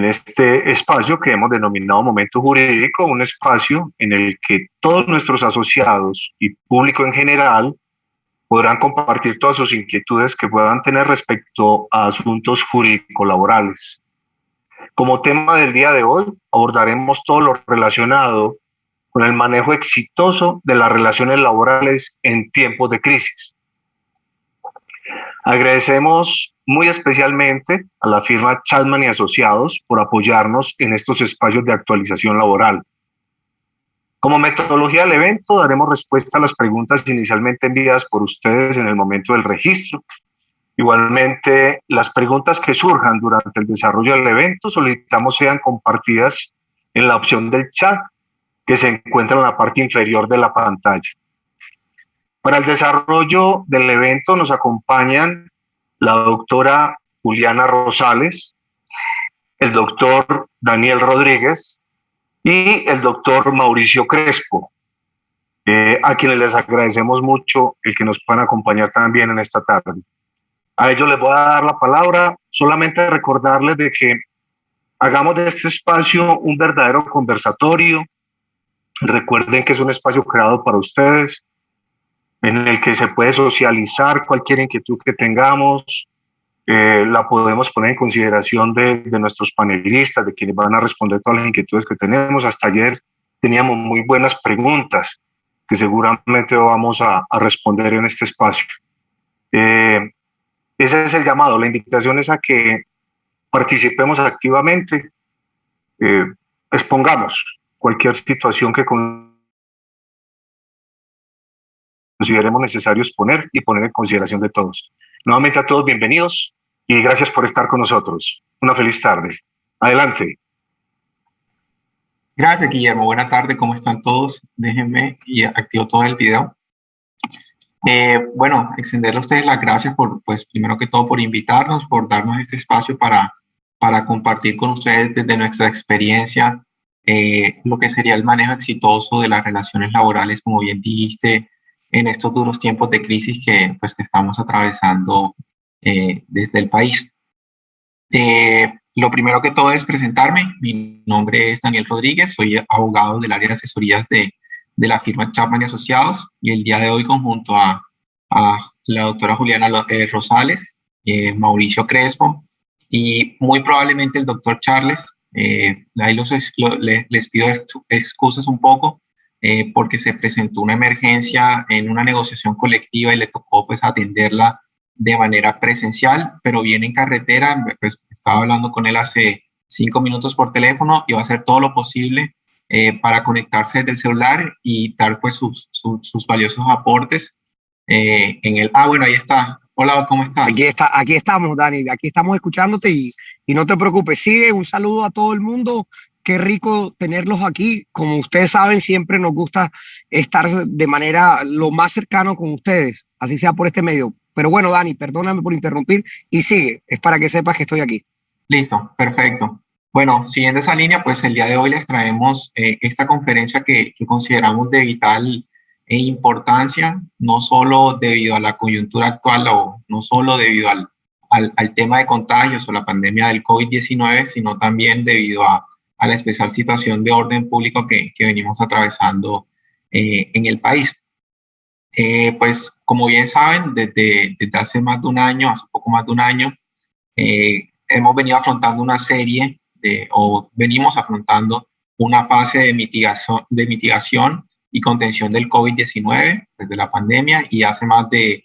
en este espacio que hemos denominado Momento Jurídico, un espacio en el que todos nuestros asociados y público en general podrán compartir todas sus inquietudes que puedan tener respecto a asuntos jurídico-laborales. Como tema del día de hoy, abordaremos todo lo relacionado con el manejo exitoso de las relaciones laborales en tiempos de crisis. Agradecemos muy especialmente a la firma Chapman y Asociados por apoyarnos en estos espacios de actualización laboral. Como metodología del evento, daremos respuesta a las preguntas inicialmente enviadas por ustedes en el momento del registro. Igualmente, las preguntas que surjan durante el desarrollo del evento solicitamos sean compartidas en la opción del chat que se encuentra en la parte inferior de la pantalla. Para el desarrollo del evento nos acompañan la doctora Juliana Rosales, el doctor Daniel Rodríguez y el doctor Mauricio Crespo, a quienes les agradecemos mucho el que nos puedan acompañar también en esta tarde. A ellos les voy a dar la palabra, solamente recordarles de que hagamos de este espacio un verdadero conversatorio. Recuerden que es un espacio creado para ustedes, en el que se puede socializar cualquier inquietud que tengamos, la podemos poner en consideración de nuestros panelistas, de quienes van a responder todas las inquietudes que tenemos. Hasta ayer teníamos muy buenas preguntas que seguramente vamos a responder en este espacio. Ese es el llamado, la invitación es a que participemos activamente, expongamos cualquier situación que consideremos necesario exponer y poner en consideración de todos. Nuevamente a todos bienvenidos y gracias por estar con nosotros. Una feliz tarde. Adelante. Gracias, Guillermo. Buenas tardes, ¿cómo están todos? Déjenme y activo todo el video. Bueno, extenderle a ustedes las gracias por, pues, primero que todo por invitarnos, por darnos este espacio para compartir con ustedes desde nuestra experiencia lo que sería el manejo exitoso de las relaciones laborales, como bien dijiste, en estos duros tiempos de crisis que estamos atravesando desde el país. Lo primero que todo es presentarme. Mi nombre es Daniel Rodríguez, soy abogado del área de asesorías de la firma Chapman y Asociados, y el día de hoy conjunto a la doctora Juliana Rosales, Mauricio Crespo y muy probablemente el doctor Charles. Ahí les pido excusas un poco porque se presentó una emergencia en una negociación colectiva y le tocó pues atenderla de manera presencial, pero viene en carretera. Pues estaba hablando con él hace 5 minutos por teléfono y va a hacer todo lo posible para conectarse desde el celular y dar pues sus valiosos aportes en el... bueno, ahí está. Hola, ¿cómo estás? Aquí estamos, Dani, aquí estamos escuchándote y no te preocupes, sigue. Un saludo a todo el mundo. Qué rico tenerlos aquí. Como ustedes saben, siempre nos gusta estar de manera lo más cercano con ustedes, así sea por este medio. Pero bueno, Dani, perdóname por interrumpir y sigue. Es para que sepas que estoy aquí. Listo, perfecto. Bueno, siguiendo esa línea, pues el día de hoy les traemos esta conferencia que consideramos de vital importancia, no solo debido a la coyuntura actual o no solo debido al tema de contagios o la pandemia del COVID-19, sino también debido a la especial situación de orden público que venimos atravesando en el país. Pues como bien saben, desde hace más de un año, hace poco más de un año, hemos venido afrontando una serie venimos afrontando una fase de mitigación y contención del COVID-19 desde la pandemia, y hace más de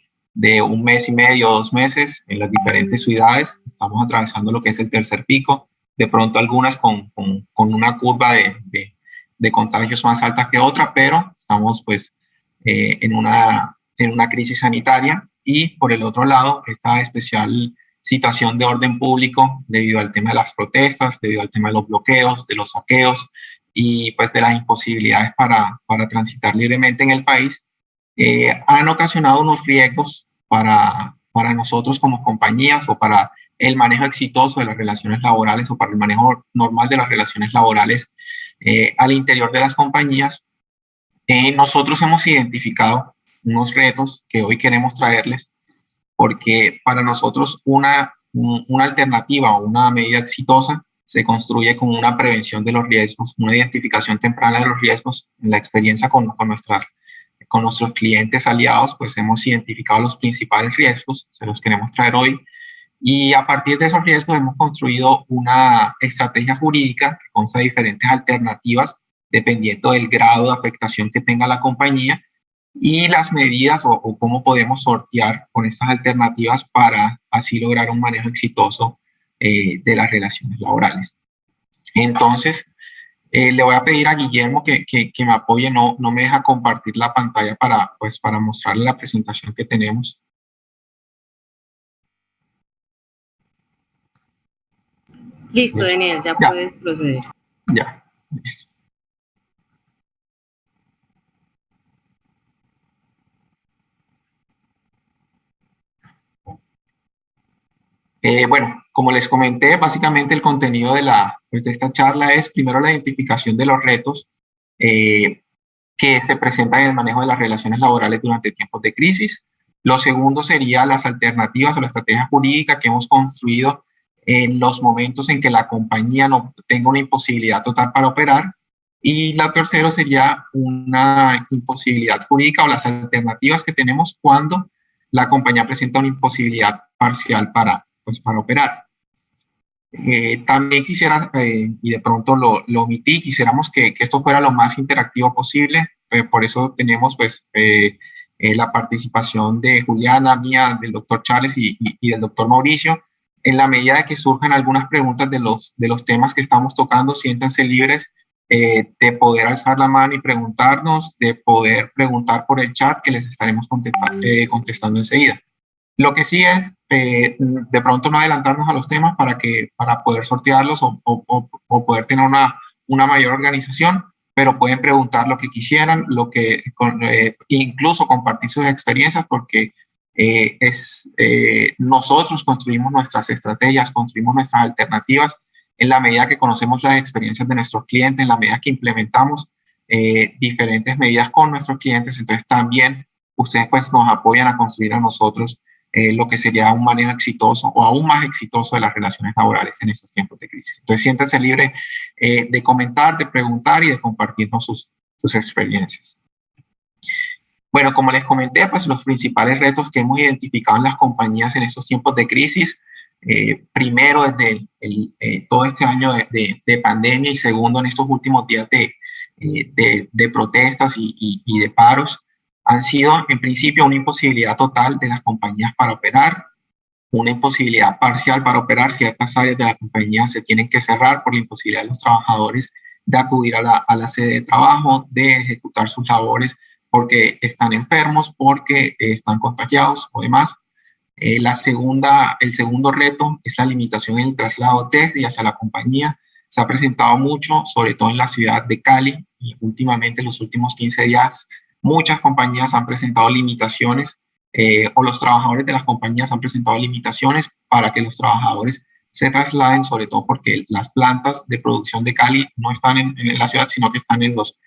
1 mes y medio, 2 meses, en las diferentes ciudades estamos atravesando lo que es el tercer pico, de pronto algunas con una curva de contagios más alta que otra, pero estamos pues en una crisis sanitaria. Y por el otro lado, esta especial situación de orden público debido al tema de las protestas, debido al tema de los bloqueos, de los saqueos y pues de las imposibilidades para transitar libremente en el país, han ocasionado unos riesgos para nosotros como compañías, o para el manejo exitoso de las relaciones laborales, o para el manejo normal de las relaciones laborales al interior de las compañías. Nosotros hemos identificado unos retos que hoy queremos traerles, porque para nosotros una alternativa o una medida exitosa se construye con una prevención de los riesgos, una identificación temprana de los riesgos. En la experiencia con nuestros clientes aliados, pues hemos identificado los principales riesgos, se los queremos traer hoy, y a partir de esos riesgos hemos construido una estrategia jurídica que consta de diferentes alternativas dependiendo del grado de afectación que tenga la compañía y las medidas o cómo podemos sortear con estas alternativas para así lograr un manejo exitoso de las relaciones laborales. Entonces, le voy a pedir a Guillermo que me apoye, no me deja compartir la pantalla para mostrarle la presentación que tenemos. Listo, Daniel, ya puedes proceder. Ya, listo. Bueno, como les comenté, básicamente el contenido de esta charla es primero la identificación de los retos que se presentan en el manejo de las relaciones laborales durante tiempos de crisis. Lo segundo sería las alternativas o la estrategia jurídica que hemos construido en los momentos en que la compañía no tenga una imposibilidad total para operar. Y la tercera sería una imposibilidad jurídica o las alternativas que tenemos cuando la compañía presenta una imposibilidad parcial para operar. También quisiera, y de pronto lo omití, quisiéramos que esto fuera lo más interactivo posible, por eso tenemos la participación de Juliana, mía, del doctor Charles y del doctor Mauricio. En la medida de que surjan algunas preguntas de los temas que estamos tocando, siéntanse libres de poder alzar la mano y preguntarnos, de poder preguntar por el chat que les estaremos contestando enseguida. Lo que sí es, de pronto no adelantarnos a los temas para poder sortearlos o poder tener una mayor organización, pero pueden preguntar lo que quisieran, incluso compartir sus experiencias, porque nosotros construimos nuestras estrategias, construimos nuestras alternativas en la medida que conocemos las experiencias de nuestros clientes, en la medida que implementamos diferentes medidas con nuestros clientes. Entonces también ustedes nos apoyan a construir a nosotros lo que sería un manejo exitoso o aún más exitoso de las relaciones laborales en estos tiempos de crisis. Entonces siéntense libre de comentar, de preguntar y de compartirnos sus experiencias. Bueno, como les comenté, los principales retos que hemos identificado en las compañías en estos tiempos de crisis, primero desde todo este año de pandemia y segundo en estos últimos días de protestas y de paros, han sido en principio una imposibilidad total de las compañías para operar, una imposibilidad parcial para operar. Ciertas áreas de la compañía se tienen que cerrar por la imposibilidad de los trabajadores de acudir a la sede de trabajo, de ejecutar sus labores porque están enfermos, porque están contagiados o demás. El segundo reto es la limitación en el traslado desde y hacia la compañía. Se ha presentado mucho, sobre todo en la ciudad de Cali, y últimamente en los últimos 15 días muchas compañías han presentado limitaciones o los trabajadores de las compañías han presentado limitaciones para que los trabajadores se trasladen, sobre todo porque las plantas de producción de Cali no están en la ciudad, sino que están en los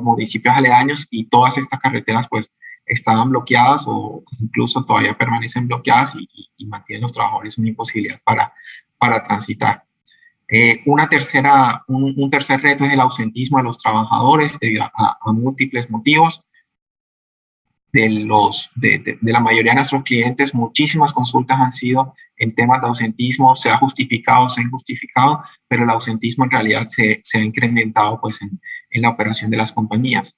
municipios aledaños, y todas estas carreteras estaban bloqueadas o incluso todavía permanecen bloqueadas y mantienen los trabajadores una imposibilidad para transitar. Un tercer reto es el ausentismo de los trabajadores debido a múltiples motivos. De la mayoría de nuestros clientes, muchísimas consultas han sido en temas de ausentismo, sea justificado, sea injustificado, pero el ausentismo en realidad se ha incrementado en la operación de las compañías.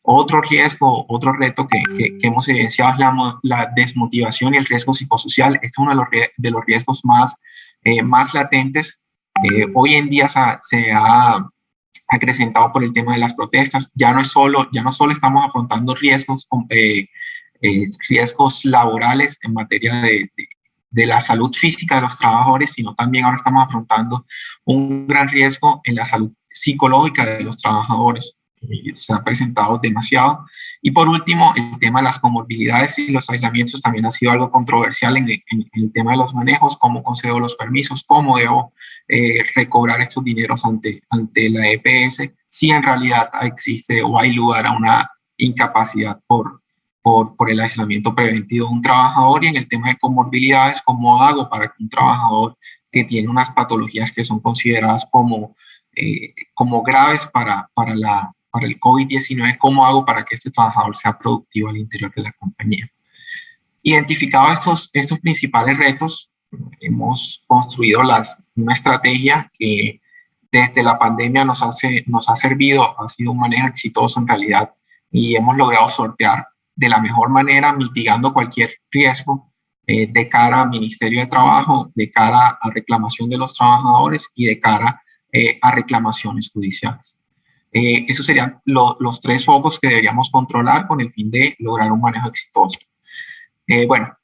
Otro reto que hemos evidenciado es la desmotivación y el riesgo psicosocial. Este es uno de los riesgos más latentes. Hoy en día se ha acrecentado por el tema de las protestas. Ya no solo estamos afrontando riesgos laborales en materia de la salud física de los trabajadores, sino también ahora estamos afrontando un gran riesgo en la salud psicológica de los trabajadores. Se ha presentado demasiado. Y por último, el tema de las comorbilidades y los aislamientos también ha sido algo controversial en el tema de los manejos, cómo concedo los permisos, cómo debo recobrar estos dineros ante la EPS, si en realidad existe o hay lugar a una incapacidad por el aislamiento preventivo de un trabajador. Y en el tema de comorbilidades, cómo hago para que un trabajador que tiene unas patologías que son consideradas como graves para el COVID-19, ¿cómo hago para que este trabajador sea productivo al interior de la compañía? Identificados estos principales retos, hemos construido una estrategia que desde la pandemia nos ha servido, ha sido un manejo exitoso en realidad, y hemos logrado sortear de la mejor manera, mitigando cualquier riesgo de cara al Ministerio de Trabajo, de cara a reclamación de los trabajadores y de cara a reclamaciones judiciales. Esos serían los tres focos que deberíamos controlar con el fin de lograr un manejo exitoso. Bueno,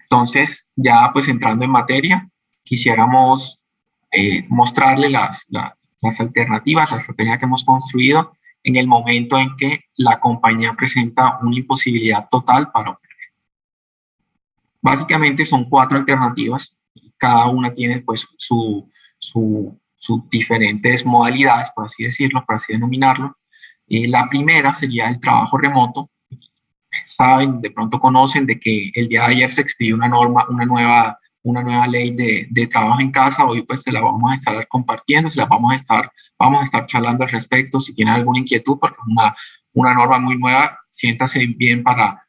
entonces ya pues entrando en materia, quisiéramos mostrarle las alternativas, la estrategia que hemos construido en el momento en que la compañía presenta una imposibilidad total para operar. Básicamente son 4 alternativas, cada una tiene pues sus diferentes modalidades, por así decirlo, por así denominarlo. La primera sería el trabajo remoto. Saben, de pronto conocen de que el día de ayer se expidió una nueva ley de trabajo en casa. Hoy pues se la vamos a estar compartiendo, vamos a estar charlando al respecto. Si tienen alguna inquietud, porque es una norma muy nueva, siéntase bien para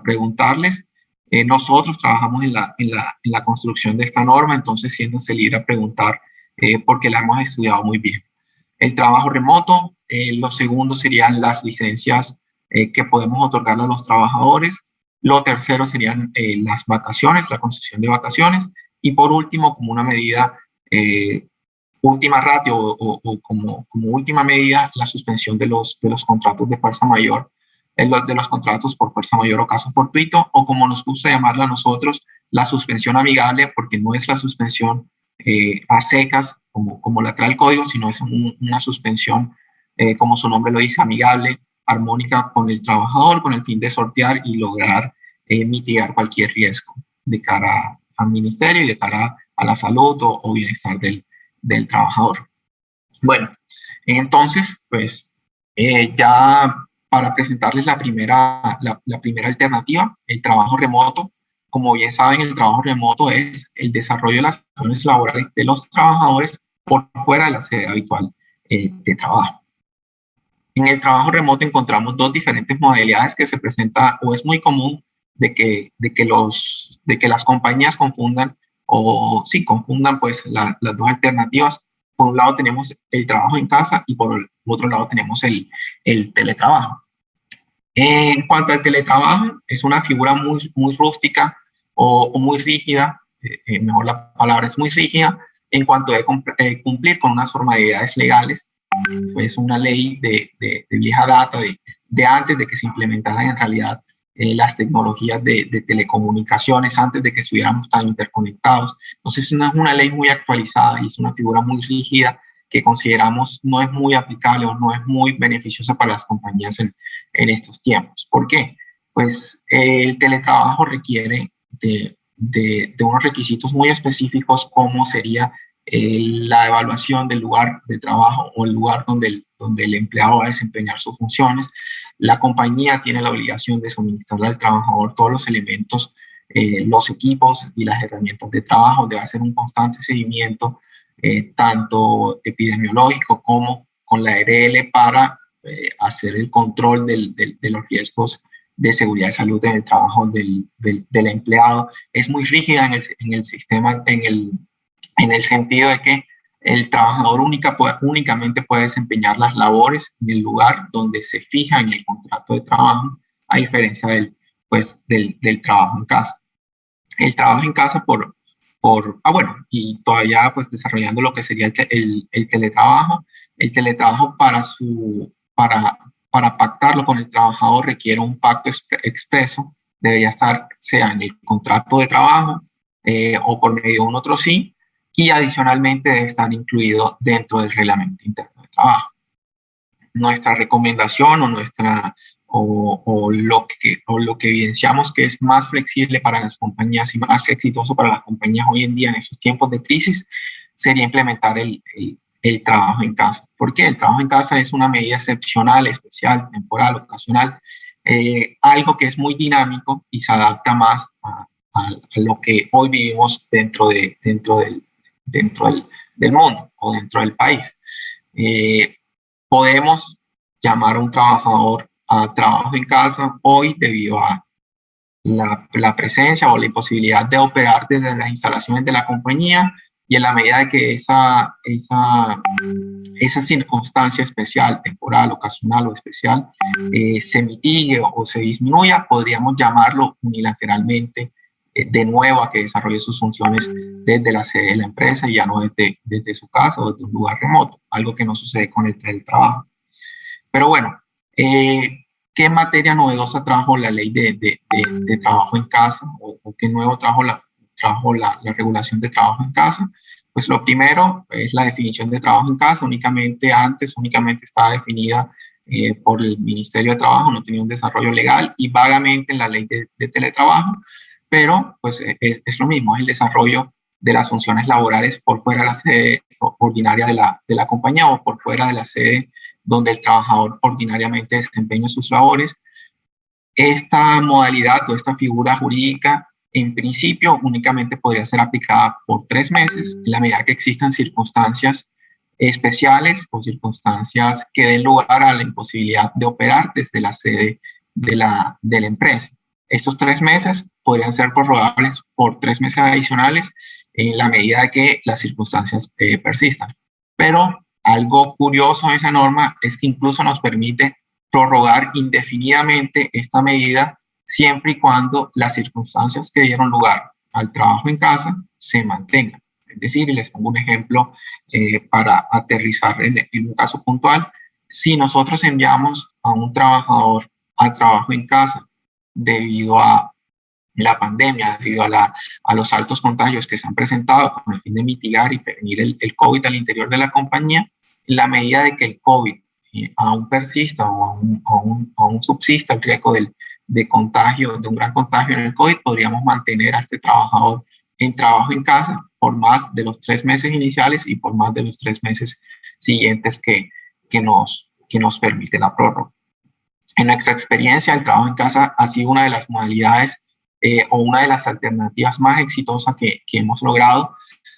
preguntarles. Nosotros trabajamos en la construcción de esta norma, entonces siéntanse libre a preguntar porque la hemos estudiado muy bien. El trabajo remoto, lo segundo serían las licencias que podemos otorgarle a los trabajadores. Lo tercero serían las vacaciones, la concesión de vacaciones. Y por último, como una medida última ratio o como última medida, la suspensión de los contratos de fuerza mayor, de los contratos por fuerza mayor o caso fortuito, o como nos gusta llamarla a nosotros, la suspensión amigable, porque no es la suspensión a secas, como la trae el código, sino es una suspensión, como su nombre lo dice, amigable, armónica con el trabajador, con el fin de sortear y lograr mitigar cualquier riesgo de cara al ministerio y de cara a la salud o bienestar del trabajador. Bueno, entonces, pues ya para presentarles la primera alternativa, el trabajo remoto. Como bien saben, el trabajo remoto es el desarrollo de las acciones laborales de los trabajadores por fuera de la sede habitual de trabajo. En el trabajo remoto encontramos 2 diferentes modalidades que se presentan, o es muy común de que las compañías confundan pues las 2 alternativas. Por un lado tenemos el trabajo en casa y por el otro lado tenemos el teletrabajo. En cuanto al teletrabajo, es una figura muy rústica o muy rígida, mejor la palabra es muy rígida, en cuanto a cumplir con unas formalidades legales. Es una ley de vieja data, de antes de que se implementaran en realidad las tecnologías de telecomunicaciones, antes de que estuviéramos tan interconectados. Entonces no es una ley muy actualizada y es una figura muy rígida que consideramos no es muy aplicable o no es muy beneficiosa para las compañías en estos tiempos. ¿Por qué? Pues el teletrabajo requiere de unos requisitos muy específicos, como sería la evaluación del lugar de trabajo o el lugar donde el empleado va a desempeñar sus funciones. La compañía tiene la obligación de suministrarle al trabajador todos los elementos, los equipos y las herramientas de trabajo. Debe hacer un constante seguimiento, tanto epidemiológico como con la ARL, para hacer el control de los riesgos de seguridad y salud en el trabajo del empleado. Es muy rígida en el sistema, en el sentido de que el trabajador únicamente puede desempeñar las labores en el lugar donde se fija en el contrato de trabajo, a diferencia del trabajo en casa. El trabajo en casa y todavía pues desarrollando lo que sería el teletrabajo. El teletrabajo para pactarlo con el trabajador requiere un pacto expreso, debería estar sea en el contrato de trabajo o por medio de un otro sí, y adicionalmente debe estar incluido dentro del reglamento interno de trabajo. Nuestra recomendación o lo que evidenciamos que es más flexible para las compañías y más exitoso para las compañías hoy en día en esos tiempos de crisis sería implementar el trabajo en casa. ¿Por qué? El trabajo en casa es una medida excepcional, especial, temporal, ocasional, algo que es muy dinámico y se adapta más lo que hoy vivimos dentro del mundo o dentro del país. Podemos llamar a un trabajador a trabajo en casa hoy debido a la presencia o la imposibilidad de operar desde las instalaciones de la compañía, y en la medida de que esa circunstancia especial, temporal, ocasional o especial se mitigue o se disminuya, podríamos llamarlo unilateralmente de nuevo a que desarrolle sus funciones desde la sede de la empresa y ya no desde su casa o desde un lugar remoto, algo que no sucede con el teletrabajo. Pero bueno, ¿qué materia novedosa trajo la ley de trabajo en casa o qué nuevo trajo la regulación de trabajo en casa? Pues lo primero es la definición de trabajo en casa. Únicamente estaba definida por el Ministerio de Trabajo, no tenía un desarrollo legal, y vagamente en la ley de teletrabajo, pero pues es lo mismo, es el desarrollo de las funciones laborales por fuera de la sede ordinaria de la compañía o por fuera de la sede donde el trabajador ordinariamente desempeña sus labores. Esta modalidad o esta figura jurídica, en principio, únicamente podría ser aplicada por 3 meses, en la medida que existan circunstancias especiales o circunstancias que den lugar a la imposibilidad de operar desde la sede de la empresa. Estos 3 meses podrían ser prorrogables por 3 meses adicionales en la medida de que las circunstancias persistan. Pero algo curioso de esa norma es que incluso nos permite prorrogar indefinidamente esta medida siempre y cuando las circunstancias que dieron lugar al trabajo en casa se mantengan. Es decir, y les pongo un ejemplo para aterrizar en un caso puntual. Si nosotros enviamos a un trabajador al trabajo en casa debido a la pandemia, debido a los altos contagios que se han presentado con el fin de mitigar y prevenir el COVID al interior de la compañía, en la medida de que el COVID aún persista o aún subsista el riesgo de contagio, de un gran contagio en el COVID, podríamos mantener a este trabajador en trabajo en casa por más de los 3 meses iniciales y por más de los 3 meses siguientes que nos permite la prórroga. En nuestra experiencia, el trabajo en casa ha sido una de las modalidades o una de las alternativas más exitosas que hemos logrado,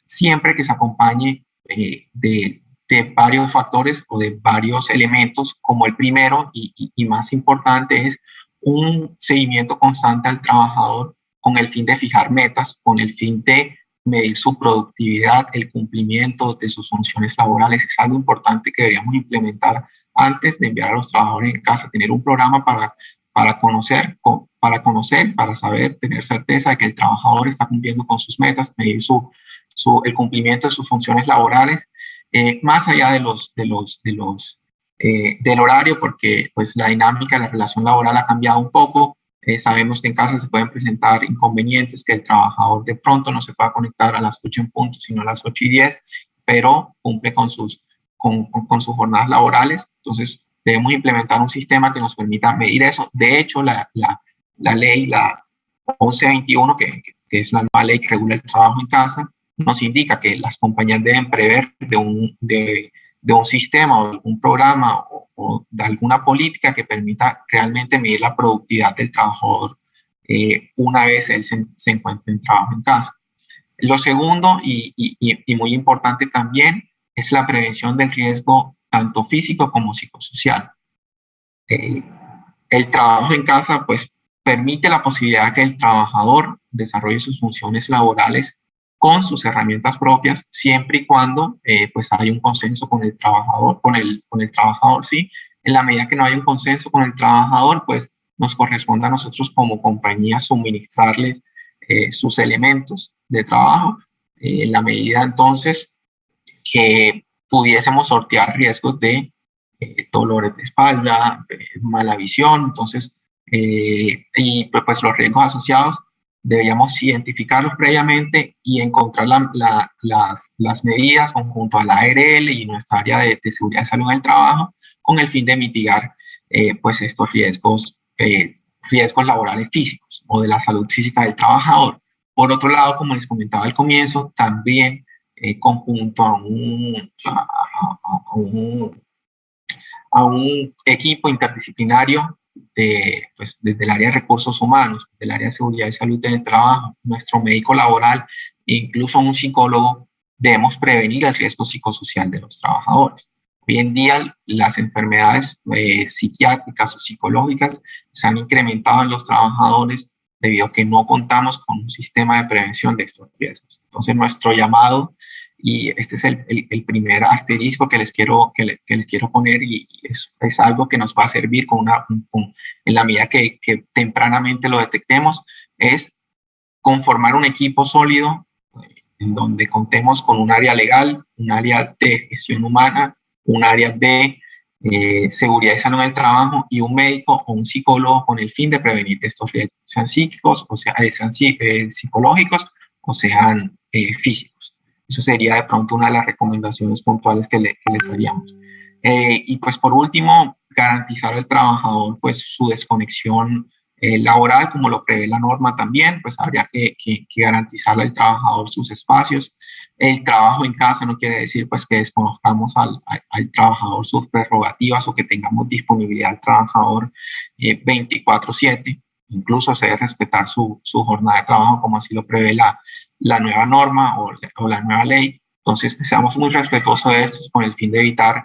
siempre que se acompañe de varios factores o de varios elementos, como el primero y más importante es un seguimiento constante al trabajador con el fin de fijar metas, con el fin de medir su productividad, el cumplimiento de sus funciones laborales. Es algo importante que deberíamos implementar antes de enviar a los trabajadores en casa, tener un programa para conocer, para saber, tener certeza de que el trabajador está cumpliendo con sus metas, medir el cumplimiento de sus funciones laborales, más allá del horario, porque pues la dinámica de la relación laboral ha cambiado un poco. Sabemos que en casa se pueden presentar inconvenientes, que el trabajador de pronto no se pueda conectar a las 8 en punto, sino a las 8:10, pero cumple con sus jornadas laborales. Entonces, debemos implementar un sistema que nos permita medir eso. De hecho, la ley, la 1121, que es la nueva ley que regula el trabajo en casa, nos indica que las compañías deben prever de un sistema o de un programa o de alguna política que permita realmente medir la productividad del trabajador una vez él se encuentre en trabajo en casa. Lo segundo y muy importante también es la prevención del riesgo tanto físico como psicosocial. El trabajo en casa pues permite la posibilidad que el trabajador desarrolle sus funciones laborales con sus herramientas propias, siempre y cuando pues haya un consenso con el trabajador, con el trabajador, sí. En la medida que no haya un consenso con el trabajador, pues nos corresponde a nosotros como compañía suministrarles sus elementos de trabajo, en la medida entonces que pudiésemos sortear riesgos de dolores de espalda, de mala visión, entonces, y pues los riesgos asociados deberíamos identificarlos previamente y encontrar las medidas conjunto a la ARL y nuestra área de seguridad y salud en el trabajo con el fin de mitigar pues estos riesgos laborales físicos o de la salud física del trabajador. Por otro lado, como les comentaba al comienzo, también conjunto a un equipo interdisciplinario pues, desde el área de recursos humanos, del área de seguridad y salud en el trabajo, nuestro médico laboral e incluso un psicólogo, debemos prevenir el riesgo psicosocial de los trabajadores. Hoy en día las enfermedades psiquiátricas o psicológicas se han incrementado en los trabajadores debido a que no contamos con un sistema de prevención de estos riesgos. Entonces nuestro llamado, y este es el primer asterisco que les quiero poner, y es algo que nos va a servir en la medida que tempranamente lo detectemos, es conformar un equipo sólido en donde contemos con un área legal, un área de gestión humana, un área de seguridad y salud en el trabajo y un médico o un psicólogo con el fin de prevenir estos riesgos, sean psíquicos, o sean psicológicos o sean físicos. Eso sería de pronto una de las recomendaciones puntuales que les haríamos. Y pues por último, garantizar al trabajador pues su desconexión laboral, como lo prevé la norma también, pues habría que garantizarle al trabajador sus espacios. El trabajo en casa no quiere decir pues que desconozcamos al trabajador sus prerrogativas o que tengamos disponibilidad al trabajador 24/7. Incluso se debe respetar su jornada de trabajo como así lo prevé la nueva norma o la nueva ley. Entonces, seamos muy respetuosos de estos con el fin de evitar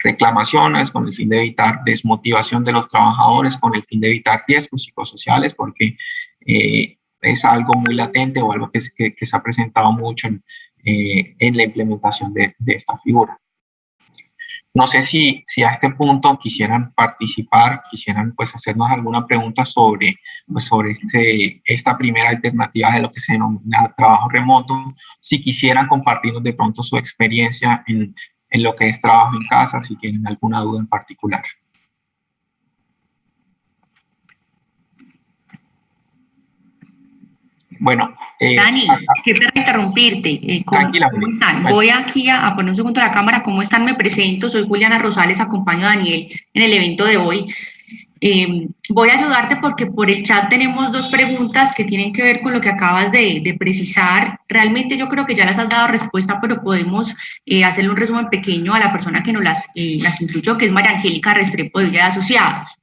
reclamaciones, con el fin de evitar desmotivación de los trabajadores, con el fin de evitar riesgos psicosociales, porque es algo muy latente o algo que se ha presentado mucho en la implementación de esta figura. No sé si a este punto quisieran participar, quisieran pues hacernos alguna pregunta sobre esta primera alternativa de lo que se denomina trabajo remoto, si quisieran compartirnos de pronto su experiencia en lo que es trabajo en casa, si tienen alguna duda en particular. Bueno. Dani, qué pena interrumpirte. ¿Cómo están? Voy aquí a poner un segundo la cámara. ¿Cómo están? Me presento. Soy Juliana Rosales, acompaño a Daniel en el evento de hoy. Voy a ayudarte porque por el chat tenemos dos preguntas que tienen que ver con lo que acabas de precisar. Realmente yo creo que ya las has dado respuesta, pero podemos hacerle un resumen pequeño a la persona que nos las incluyó, que es María Angélica Restrepo de Villa de Asociados.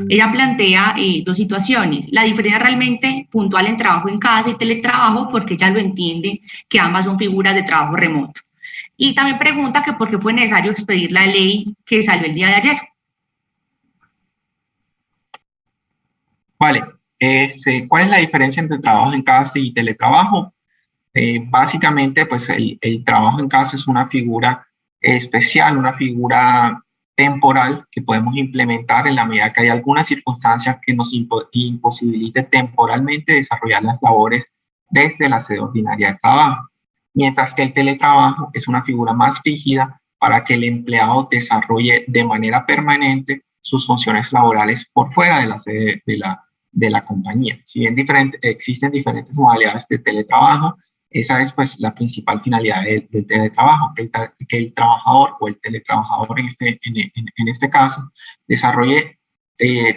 Ella plantea dos situaciones. La diferencia realmente puntual en trabajo en casa y teletrabajo, porque ella lo entiende que ambas son figuras de trabajo remoto. Y también pregunta que por qué fue necesario expedir la ley que salió el día de ayer. Vale. ¿Cuál es la diferencia entre trabajo en casa y teletrabajo? Básicamente, pues el trabajo en casa es una figura especial, una figura temporal que podemos implementar en la medida que hay algunas circunstancias que nos imposibilite temporalmente desarrollar las labores desde la sede ordinaria de trabajo, mientras que el teletrabajo es una figura más rígida para que el empleado desarrolle de manera permanente sus funciones laborales por fuera de la sede de la compañía. Si bien existen diferentes modalidades de teletrabajo, esa es pues la principal finalidad del teletrabajo, que el trabajador o el teletrabajador en este caso desarrolle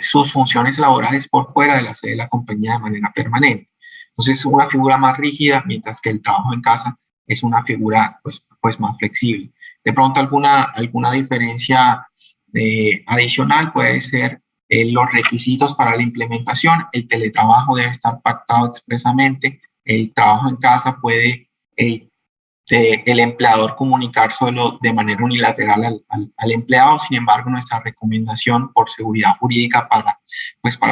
sus funciones laborales por fuera de la sede de la compañía de manera permanente. Entonces es una figura más rígida, mientras que el trabajo en casa es una figura pues más flexible. De pronto alguna diferencia adicional puede ser los requisitos para la implementación. El teletrabajo debe estar pactado expresamente. El trabajo en casa puede el empleador comunicar solo de manera unilateral al empleado. Sin embargo, nuestra recomendación por seguridad jurídica para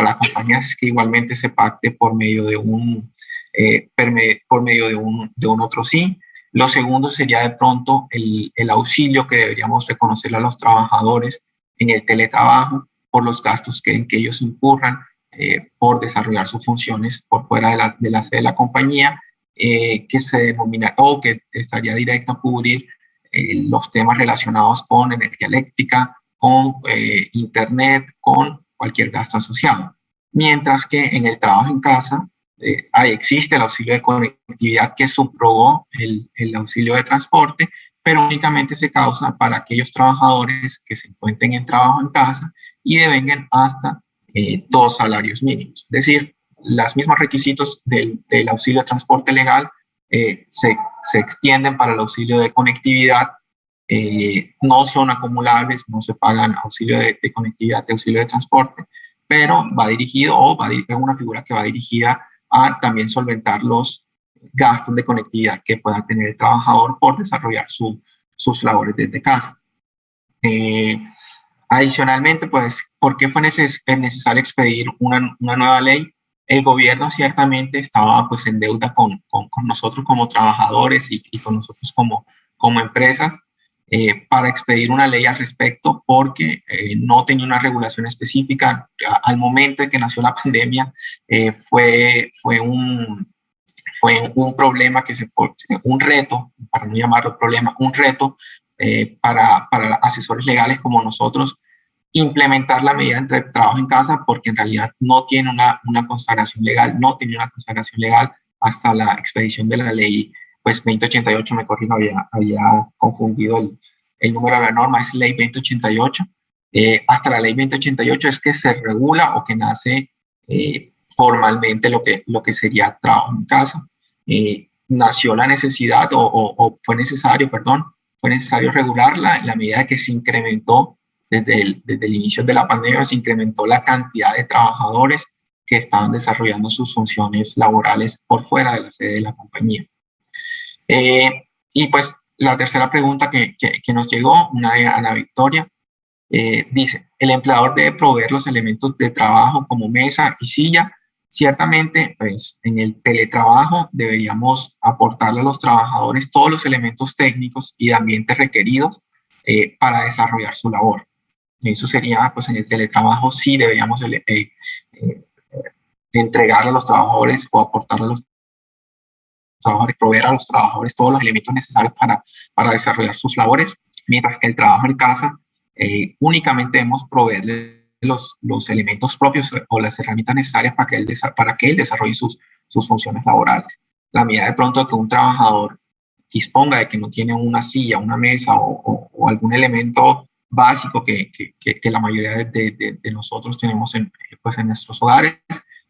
la compañía es que igualmente se pacte por medio de un otro sí. Lo segundo sería de pronto el auxilio que deberíamos reconocerle a los trabajadores en el teletrabajo por los gastos en que ellos incurran por desarrollar sus funciones por fuera de la sede de la compañía, que se denomina o que estaría directo a cubrir los temas relacionados con energía eléctrica, con internet, con cualquier gasto asociado. Mientras que en el trabajo en casa existe el auxilio de conectividad que subrogó el auxilio de transporte, pero únicamente se causa para aquellos trabajadores que se encuentren en trabajo en casa y devengan hasta 2 salarios mínimos. Es decir, los mismos requisitos del auxilio de transporte legal se extienden para el auxilio de conectividad, no son acumulables, no se pagan auxilio de conectividad y auxilio de transporte, pero va dirigido es una figura que va dirigida a también solventar los gastos de conectividad que pueda tener el trabajador por desarrollar sus labores desde casa. Adicionalmente, pues, ¿por qué fue necesario expedir una nueva ley? El gobierno ciertamente estaba pues en deuda con nosotros como trabajadores y con nosotros como empresas para expedir una ley al respecto porque no tenía una regulación específica. Al momento en que nació la pandemia fue un problema un reto, para no llamarlo problema, un reto para asesores legales como nosotros implementar la medida de trabajo en casa porque en realidad no tiene una consagración legal, no tenía una consagración legal hasta la expedición de la ley, pues 2088, me corrijo, había confundido el número de la norma, es ley 2088. Hasta la ley 2088 es que se regula o que nace formalmente lo que sería trabajo en casa. Nació la necesidad o fue necesario regularla en la medida que se incrementó desde el inicio de la pandemia, se incrementó la cantidad de trabajadores que estaban desarrollando sus funciones laborales por fuera de la sede de la compañía. Y pues la tercera pregunta que nos llegó, una de Ana Victoria, dice, el empleador debe proveer los elementos de trabajo como mesa y silla. Ciertamente, pues en el teletrabajo deberíamos aportarle a los trabajadores todos los elementos técnicos y de ambiente requeridos para desarrollar su labor. Eso sería, pues en el teletrabajo sí deberíamos entregarle a los trabajadores o aportarle a los trabajadores, proveer a los trabajadores todos los elementos necesarios para desarrollar sus labores, mientras que el trabajo en casa únicamente debemos proveerle los elementos propios o las herramientas necesarias para que él desarrolle sus funciones laborales. La medida de pronto que un trabajador disponga de que no tiene una silla, una mesa o algún elemento básico que la mayoría de nosotros tenemos en nuestros hogares,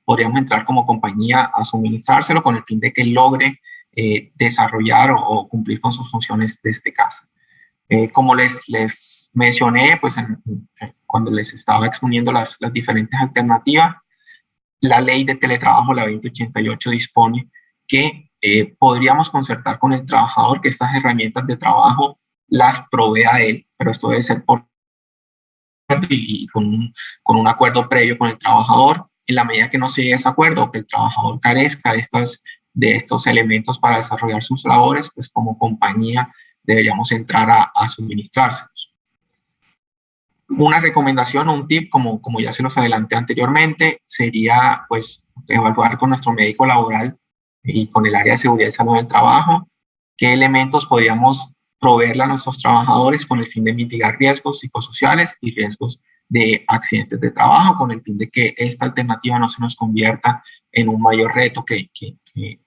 podríamos entrar como compañía a suministrárselo con el fin de que logre desarrollar o cumplir con sus funciones desde casa. Como les mencioné, pues cuando les estaba exponiendo las diferentes alternativas, la ley de teletrabajo, la 2088, dispone que podríamos concertar con el trabajador que estas herramientas de trabajo las provea a él, pero esto debe ser por y con un acuerdo previo con el trabajador. En la medida que no se llegue a ese acuerdo o que el trabajador carezca de estos elementos para desarrollar sus labores, pues como compañía deberíamos entrar a suministrárselos. Una recomendación o un tip, como ya se los adelanté anteriormente, sería pues evaluar con nuestro médico laboral y con el área de seguridad y salud del trabajo qué elementos podríamos proveerle a nuestros trabajadores con el fin de mitigar riesgos psicosociales y riesgos de accidentes de trabajo, con el fin de que esta alternativa no se nos convierta en un mayor reto que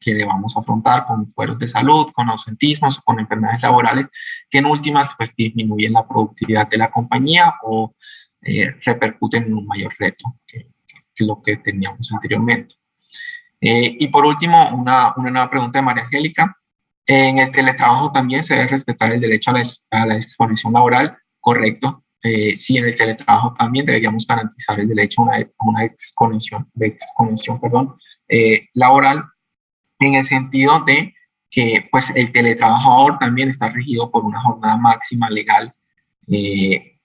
debamos afrontar con fueros de salud, con ausentismos o con enfermedades laborales que en últimas pues disminuyen la productividad de la compañía o repercuten en un mayor reto que lo que teníamos anteriormente. Y por último, una nueva pregunta de María Angélica. En el teletrabajo también se debe respetar el derecho a la exconexión laboral, correcto. Sí, en el teletrabajo también deberíamos garantizar el derecho a una exconexión laboral, en el sentido de que pues, el teletrabajador también está regido por una jornada máxima legal que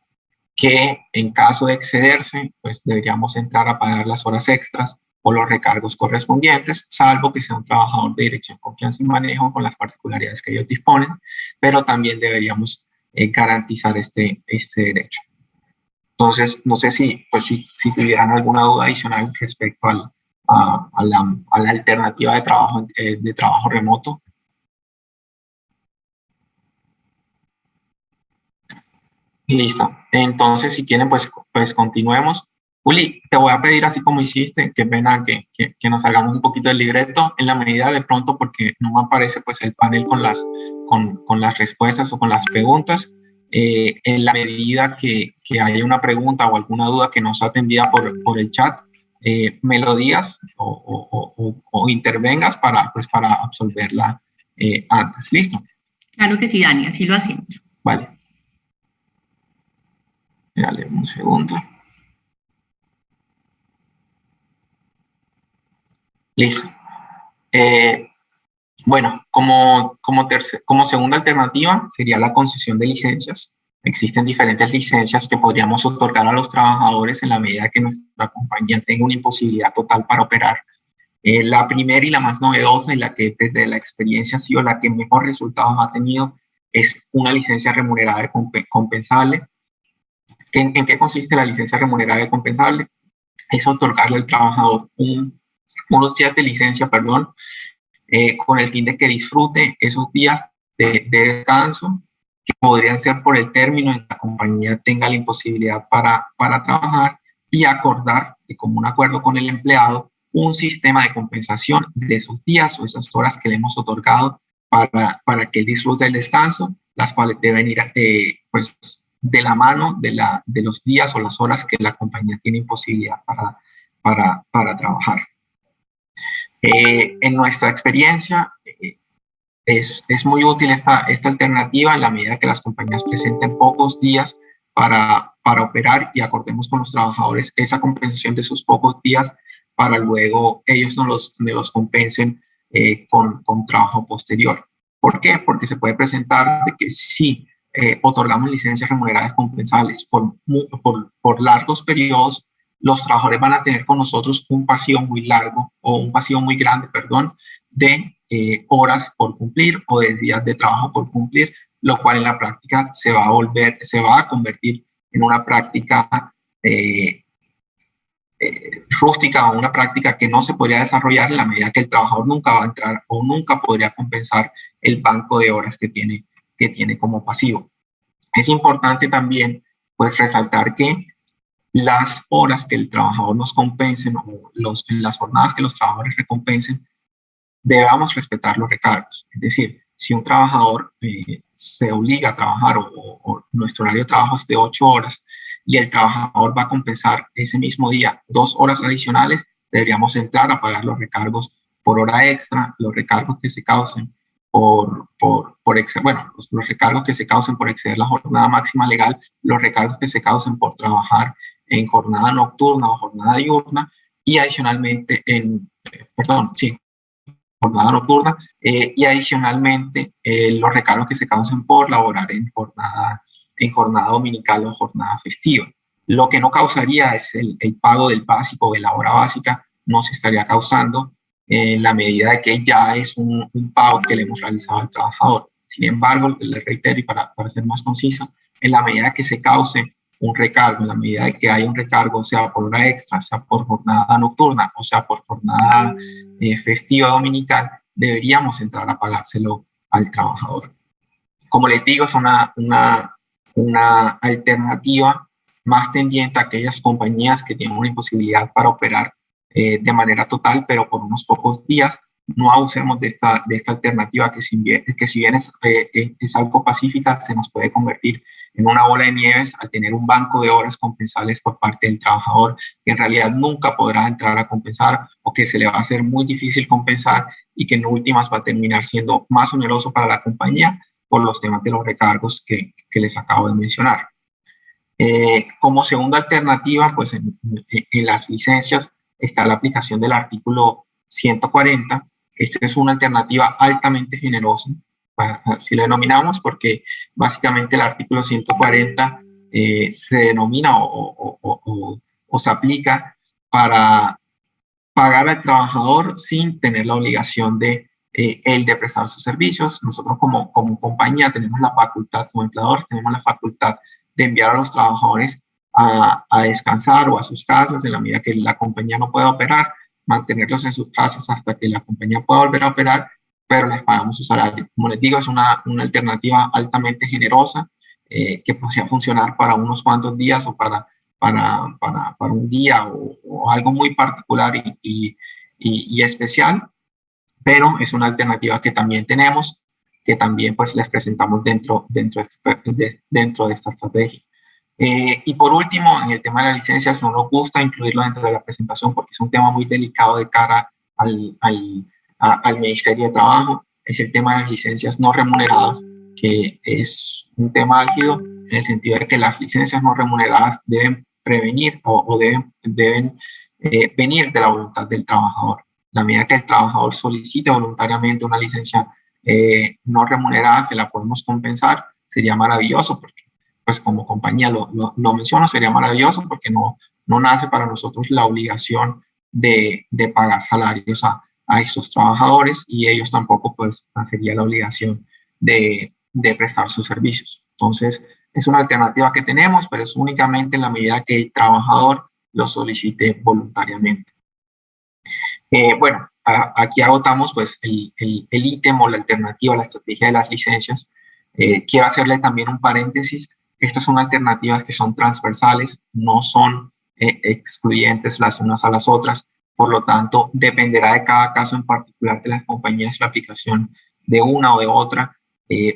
en caso de excederse, pues deberíamos entrar a pagar las horas extras o los recargos correspondientes, salvo que sea un trabajador de dirección, confianza y manejo con las particularidades que ellos disponen, pero también deberíamos garantizar este derecho. Entonces, no sé si tuvieran alguna duda adicional respecto a la alternativa de trabajo remoto. Listo. Entonces, si quieren, pues continuemos. Uli, te voy a pedir, así como hiciste, qué pena que nos salgamos un poquito del libreto, en la medida de pronto, porque no me aparece pues el panel con las respuestas o con las preguntas. En la medida que haya una pregunta o alguna duda que no sea atendida por el chat, me lo digas o intervengas para absolverla antes. ¿Listo? Claro que sí, Dani, así lo hacemos. Vale. Dale un segundo. Listo. Bueno, como segunda alternativa sería la concesión de licencias. Existen diferentes licencias que podríamos otorgar a los trabajadores en la medida que nuestra compañía tenga una imposibilidad total para operar. La primera y la más novedosa y la que desde la experiencia ha sido la que mejor resultados ha tenido es una licencia remunerada de compensable. ¿En qué consiste la licencia remunerada de compensable? Es otorgarle al trabajador unos días de licencia, con el fin de que disfrute esos días de descanso que podrían ser por el término en que la compañía tenga la imposibilidad para trabajar, y acordar de común acuerdo con el empleado un sistema de compensación de esos días o esas horas que le hemos otorgado para que él disfrute el descanso, las cuales deben ir pues, de la mano de los días o las horas que la compañía tiene imposibilidad para trabajar. En nuestra experiencia, es muy útil esta alternativa en la medida que las compañías presenten pocos días para operar y acordemos con los trabajadores esa compensación de esos pocos días para luego ellos nos los compensen con trabajo posterior. ¿Por qué? Porque se puede presentar de que si otorgamos licencias remuneradas compensables por largos periodos, los trabajadores van a tener con nosotros un pasivo muy largo o un pasivo muy grande, de horas por cumplir o de días de trabajo por cumplir, lo cual en la práctica se va a convertir en una práctica rústica o una práctica que no se podría desarrollar en la medida que el trabajador nunca va a entrar o nunca podría compensar el banco de horas que tiene como pasivo. Es importante también pues resaltar que las horas que el trabajador nos compensen o las jornadas que los trabajadores recompensen, debamos respetar los recargos. Es decir, si un trabajador se obliga a trabajar o nuestro horario de trabajo es de 8 horas y el trabajador va a compensar ese mismo día 2 horas adicionales, deberíamos entrar a pagar los recargos por hora extra, los recargos que se causen los recargos que se causen por exceder la jornada máxima legal, los recargos que se causen por trabajar en jornada nocturna o jornada diurna, y adicionalmente jornada nocturna, y adicionalmente los recargos que se causen por laborar en jornada dominical o jornada festiva. Lo que no causaría es el pago del básico o de la hora básica, no se estaría causando en la medida de que ya es un pago que le hemos realizado al trabajador. Sin embargo, le reitero y para ser más conciso, en la medida que se cause un recargo, en la medida de que haya un recargo, sea por hora extra, sea por jornada nocturna, o sea por jornada festiva dominical, deberíamos entrar a pagárselo al trabajador. Como les digo, es una alternativa más tendiente a aquellas compañías que tienen una imposibilidad para operar de manera total, pero por unos pocos días. No abusemos de esta alternativa que si bien es algo pacífica, se nos puede convertir en una bola de nieves al tener un banco de horas compensables por parte del trabajador que en realidad nunca podrá entrar a compensar o que se le va a hacer muy difícil compensar y que en últimas va a terminar siendo más oneroso para la compañía por los temas de los recargos que les acabo de mencionar. Como segunda alternativa, pues en las licencias está la aplicación del artículo 140. Esta es una alternativa altamente generosa, así la denominamos, porque básicamente el artículo 140 se denomina o se aplica para pagar al trabajador sin tener la obligación de prestar sus servicios. Nosotros como compañía tenemos la facultad, como empleadores tenemos la facultad de enviar a los trabajadores a descansar o a sus casas en la medida que la compañía no pueda operar, mantenerlos en sus casas hasta que la compañía pueda volver a operar, pero les pagamos su salario. Como les digo, es una alternativa altamente generosa que podría funcionar para unos cuantos días o para un día o algo muy particular y especial, pero es una alternativa que también tenemos, que también pues les presentamos dentro de esta estrategia. Y por último, en el tema de las licencias, no nos gusta incluirlo dentro de la presentación porque es un tema muy delicado de cara al Ministerio de Trabajo. Es el tema de las licencias no remuneradas, que es un tema álgido en el sentido de que las licencias no remuneradas deben prevenir o deben venir de la voluntad del trabajador. la medida que el trabajador solicite voluntariamente una licencia no remunerada, se la podemos compensar, sería maravilloso, porque pues como compañía lo menciono, sería maravilloso porque no nace para nosotros la obligación de pagar salarios a estos trabajadores, y ellos tampoco pues nacería la obligación de prestar sus servicios. Entonces, es una alternativa que tenemos, pero es únicamente en la medida que el trabajador lo solicite voluntariamente. Bueno, aquí agotamos pues el ítem o la alternativa, la estrategia de las licencias. Quiero hacerle también un paréntesis. Estas son alternativas que son transversales, no son excluyentes las unas a las otras. Por lo tanto, dependerá de cada caso en particular de las compañías la aplicación de una o de otra,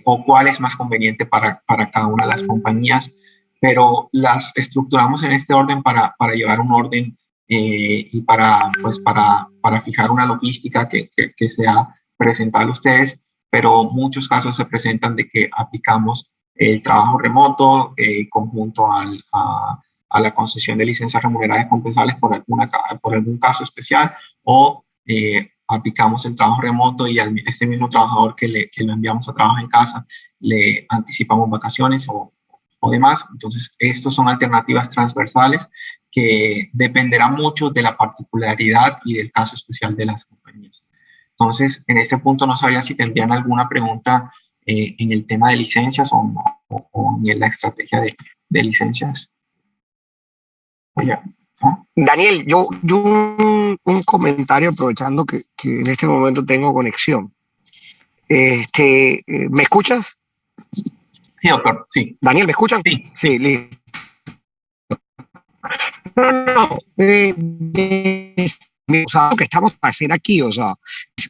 o cuál es más conveniente para cada una de las compañías. Pero las estructuramos en este orden para llevar un orden y para fijar una logística que sea presentable a ustedes, pero muchos casos se presentan de que aplicamos el trabajo remoto conjunto a la concesión de licencias remuneradas compensables por algún caso especial, o aplicamos el trabajo remoto y a ese mismo trabajador que lo enviamos a trabajar en casa le anticipamos vacaciones o demás. Entonces, estos son alternativas transversales que dependerá mucho de la particularidad y del caso especial de las compañías. Entonces, en este punto no sabía si tendrían alguna pregunta en el tema de licencias o en la estrategia de licencias. Daniel, yo un comentario aprovechando que en este momento tengo conexión. ¿Me escuchas? Sí, doctor, sí. Daniel, ¿me escuchan? Sí. Sí, listo. No. Lo que estamos a hacer aquí, o sea,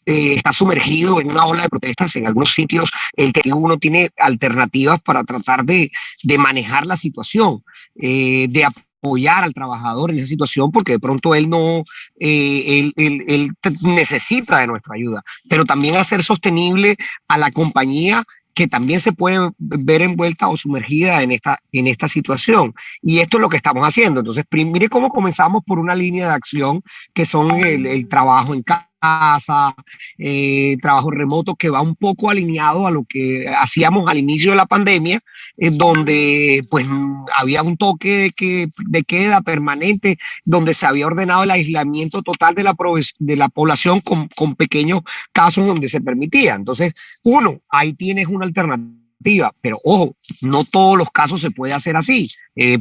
está sumergido en una ola de protestas en algunos sitios. El que uno tiene alternativas para tratar de manejar la situación, de apoyar al trabajador en esa situación, porque de pronto él no, él necesita de nuestra ayuda, pero también hacer sostenible a la compañía, que también se puede ver envuelta o sumergida en esta situación. Y esto es lo que estamos haciendo. Entonces, mire cómo comenzamos por una línea de acción que son el trabajo en casa, trabajo remoto, que va un poco alineado a lo que hacíamos al inicio de la pandemia, donde pues había un toque de queda permanente, donde se había ordenado el aislamiento total de la población con pequeños casos donde se permitía. Entonces, ahí tienes una alternativa, pero ojo, no todos los casos se puede hacer así.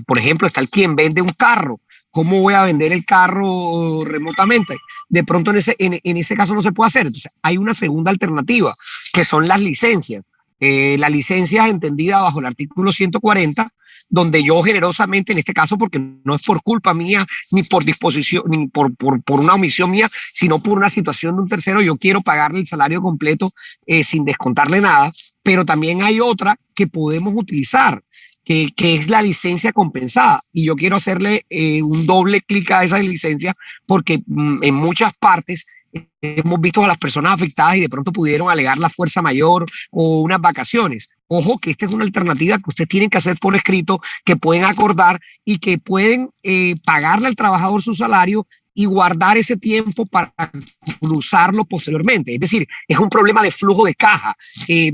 Por ejemplo, está el quien vende un carro. ¿Cómo voy a vender el carro remotamente? De pronto en ese caso no se puede hacer. Entonces hay una segunda alternativa, que son las licencias. Las licencias entendidas bajo el artículo 140, donde yo generosamente, en este caso, porque no es por culpa mía, ni por disposición, ni por una omisión mía, sino por una situación de un tercero, yo quiero pagarle el salario completo sin descontarle nada. Pero también hay otra que podemos utilizar, que es la licencia compensada. Y yo quiero hacerle un doble clic a esa licencia, porque en muchas partes hemos visto a las personas afectadas y de pronto pudieron alegar la fuerza mayor o unas vacaciones. Ojo, que esta es una alternativa que ustedes tienen que hacer por escrito, que pueden acordar y que pueden pagarle al trabajador su salario y guardar ese tiempo para cruzarlo posteriormente. Es decir, es un problema de flujo de caja,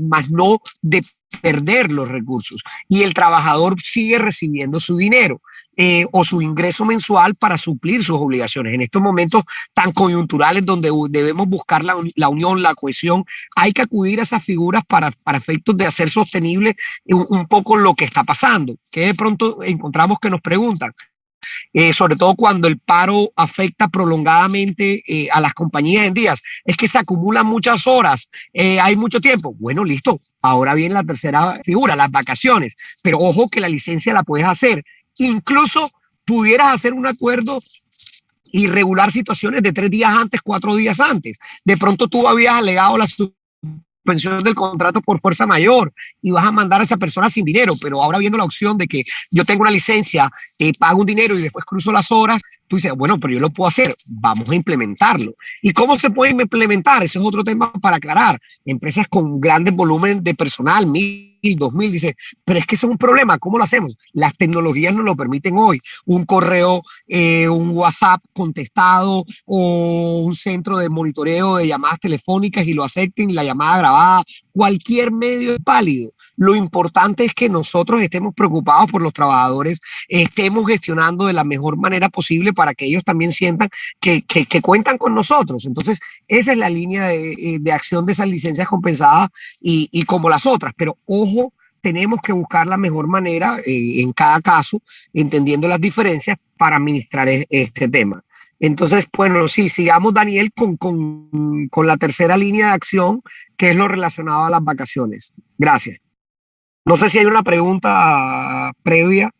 más no de perder los recursos, y el trabajador sigue recibiendo su dinero o su ingreso mensual para suplir sus obligaciones. En estos momentos tan coyunturales donde debemos buscar la unión, la cohesión, hay que acudir a esas figuras para efectos de hacer sostenible un poco lo que está pasando, que de pronto encontramos que nos preguntan, sobre todo cuando el paro afecta prolongadamente a las compañías en días. Es que se acumulan muchas horas, hay mucho tiempo. Bueno, listo. Ahora viene la tercera figura, las vacaciones. Pero ojo que la licencia la puedes hacer. Incluso pudieras hacer un acuerdo y regular situaciones de 3 días antes, 4 días antes. De pronto tú habías alegado la suspensión del contrato por fuerza mayor y vas a mandar a esa persona sin dinero, pero ahora viendo la opción de que yo tengo una licencia, pago un dinero y después cruzo las horas, tú dices, bueno, pero yo lo puedo hacer, vamos a implementarlo. ¿Y cómo se puede implementar? Ese es otro tema para aclarar. Empresas con grandes volúmenes de personal, 1,000, 2000, dice, pero es que eso es un problema, ¿cómo lo hacemos? Las tecnologías nos lo permiten hoy, un correo, un WhatsApp contestado o un centro de monitoreo de llamadas telefónicas y lo acepten, la llamada grabada, cualquier medio es válido. Lo importante es que nosotros estemos preocupados por los trabajadores, estemos gestionando de la mejor manera posible para que ellos también sientan que cuentan con nosotros. Entonces, esa es la línea de acción de esas licencias compensadas y como las otras, pero ojo, tenemos que buscar la mejor manera en cada caso, entendiendo las diferencias para administrar este tema. Entonces, bueno, sí, sigamos, Daniel, con la tercera línea de acción, que es lo relacionado a las vacaciones. Gracias. No sé si hay una pregunta previa.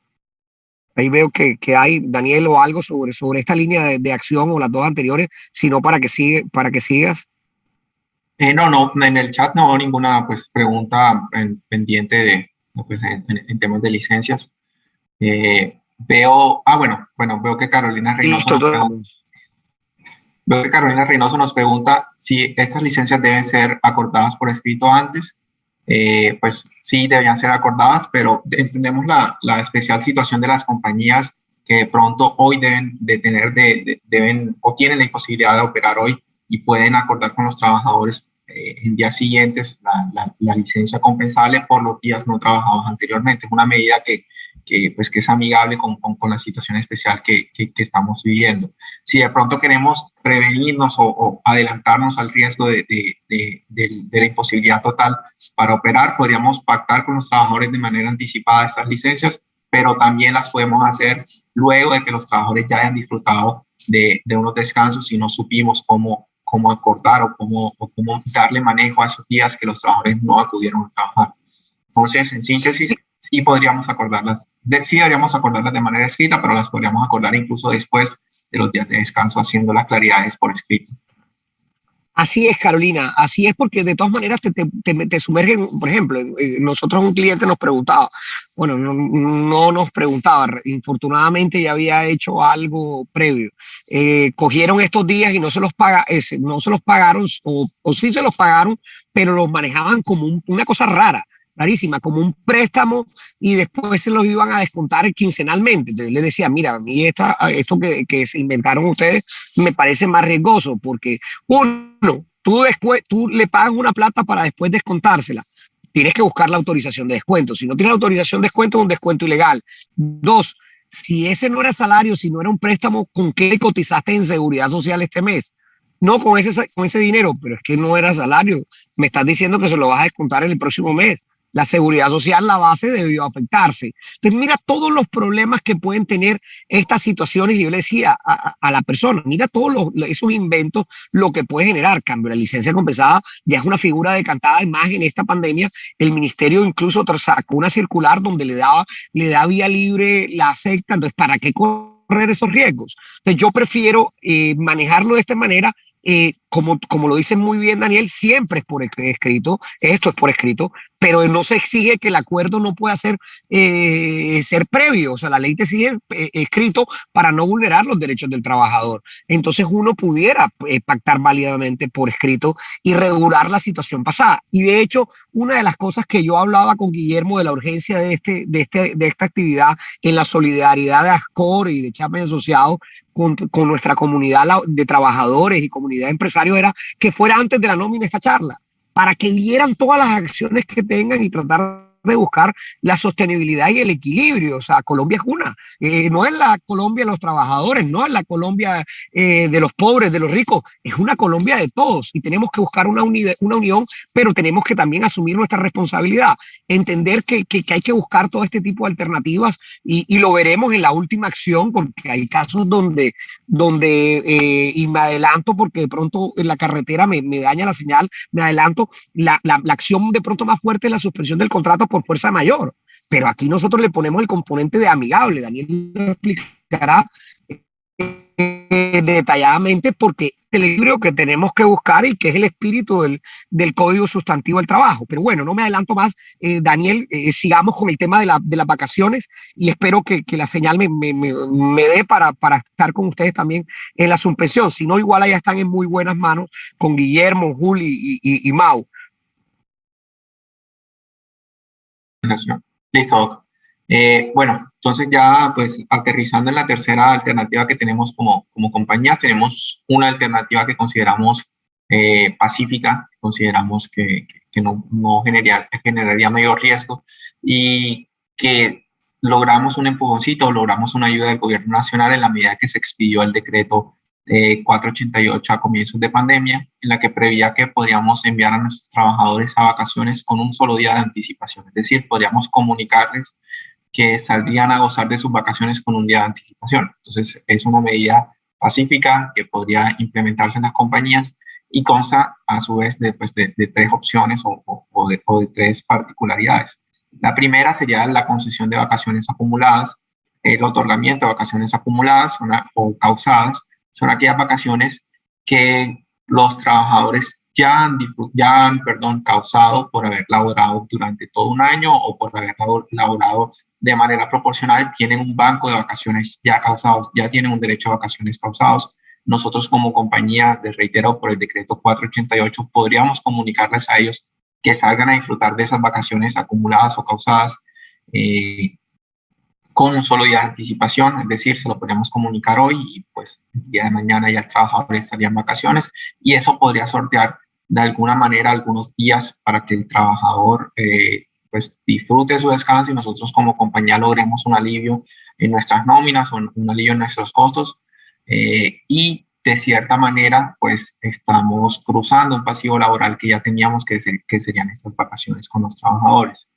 Ahí veo que hay, Daniel, o algo sobre esta línea de acción o las dos anteriores, sino para que sigas. No, en el chat no veo ninguna pues, pregunta pendiente de, pues, en temas de licencias. Veo que Carolina Reynoso nos pregunta si estas licencias deben ser acordadas por escrito antes. Pues sí, deberían ser acordadas, pero entendemos la especial situación de las compañías que de pronto hoy deben o tienen la imposibilidad de operar hoy y pueden acordar con los trabajadores en días siguientes la licencia compensable por los días no trabajados anteriormente. Es una medida que es amigable con la situación especial que estamos viviendo. Si de pronto queremos prevenirnos o adelantarnos al riesgo de la imposibilidad total para operar, podríamos pactar con los trabajadores de manera anticipada estas licencias, pero también las podemos hacer luego de que los trabajadores ya hayan disfrutado de unos descansos y no supimos cómo acordar o cómo darle manejo a esos días que los trabajadores no acudieron a trabajar. Entonces, en síntesis, sí deberíamos acordarlas de manera escrita, pero las podríamos acordar incluso después de los días de descanso, haciendo las claridades por escrito. Así es, Carolina, así es, porque de todas maneras te sumergen. Por ejemplo, nosotros un cliente nos preguntaba, bueno, no nos preguntaba, infortunadamente ya había hecho algo previo. Cogieron estos días y no se los pagaron, o sí se los pagaron, pero los manejaban como una cosa rara, rarísima, como un préstamo, y después se los iban a descontar quincenalmente. Entonces le decía, mira, a mí esto que se inventaron ustedes me parece más riesgoso, porque uno, tú le pagas una plata para después descontársela. Tienes que buscar la autorización de descuento. Si no tienes la autorización de descuento, es un descuento ilegal. Dos, si ese no era salario, si no era un préstamo, ¿con qué cotizaste en Seguridad Social este mes? No, con ese dinero, pero es que no era salario. Me estás diciendo que se lo vas a descontar en el próximo mes. La Seguridad Social, la base, debió afectarse. Entonces, mira todos los problemas que pueden tener estas situaciones. Y yo le decía a la persona, mira todos esos inventos, lo que puede generar. Cambio, la licencia compensada ya es una figura decantada, y más en esta pandemia. El ministerio incluso sacó una circular donde le da vía libre, la acepta. Entonces, ¿para qué correr esos riesgos? Entonces, yo prefiero manejarlo de esta manera. Como lo dice muy bien Daniel, siempre es por escrito, esto es por escrito, pero no se exige que el acuerdo no pueda ser previo. O sea, la ley te exige escrito para no vulnerar los derechos del trabajador. Entonces uno pudiera pactar válidamente por escrito y regular la situación pasada. Y de hecho, una de las cosas que yo hablaba con Guillermo de la urgencia de esta actividad en la solidaridad de ASCOR y de Chapman Asociados con nuestra comunidad de trabajadores y comunidad de empresarios, era que fuera antes de la nómina esta charla, para que vieran todas las acciones que tengan y tratar de buscar la sostenibilidad y el equilibrio. O sea, Colombia es una, no es la Colombia de los trabajadores, no es la Colombia de los pobres, de los ricos, es una Colombia de todos, y tenemos que buscar una unión, pero tenemos que también asumir nuestra responsabilidad, entender que hay que buscar todo este tipo de alternativas, y lo veremos en la última acción, porque hay casos donde y me adelanto porque de pronto en la carretera me daña la señal, me adelanto, la acción de pronto más fuerte es la suspensión del contrato por fuerza mayor, pero aquí nosotros le ponemos el componente de amigable. Daniel lo explicará detalladamente, porque el equilibrio que tenemos que buscar y que es el espíritu del Código Sustantivo del Trabajo. Pero bueno, no me adelanto más. Daniel, sigamos con el tema de las vacaciones, y espero que la señal me dé para estar con ustedes también en la suspensión. Si no, igual allá están en muy buenas manos con Guillermo, Juli y Mau. Listo, Doc. Bueno, entonces ya pues aterrizando en la tercera alternativa que tenemos como compañías, tenemos una alternativa que consideramos pacífica, consideramos que no generaría mayor riesgo y que logramos un empujoncito, logramos una ayuda del gobierno nacional en la medida que se expidió el decreto 488 a comienzos de pandemia, en la que preveía que podríamos enviar a nuestros trabajadores a vacaciones con un solo día de anticipación. Es decir, podríamos comunicarles que saldrían a gozar de sus vacaciones con un día de anticipación. Entonces, es una medida pacífica que podría implementarse en las compañías y consta a su vez de tres opciones o de tres particularidades. La primera sería la concesión de vacaciones acumuladas, el otorgamiento de vacaciones acumuladas o causadas. Son aquellas vacaciones que los trabajadores ya han causado por haber laborado durante todo un año o por haber laborado de manera proporcional, tienen un banco de vacaciones ya causados, ya tienen un derecho a vacaciones causados. Nosotros como compañía, les reitero, por el decreto 488, podríamos comunicarles a ellos que salgan a disfrutar de esas vacaciones acumuladas o causadas con un solo día de anticipación, es decir, se lo podríamos comunicar hoy y pues el día de mañana ya el trabajador estaría en vacaciones y eso podría sortear de alguna manera algunos días para que el trabajador pues disfrute su descanso y nosotros como compañía logremos un alivio en nuestras nóminas o un alivio en nuestros costos y de cierta manera pues estamos cruzando un pasivo laboral que ya teníamos que serían estas vacaciones con los trabajadores.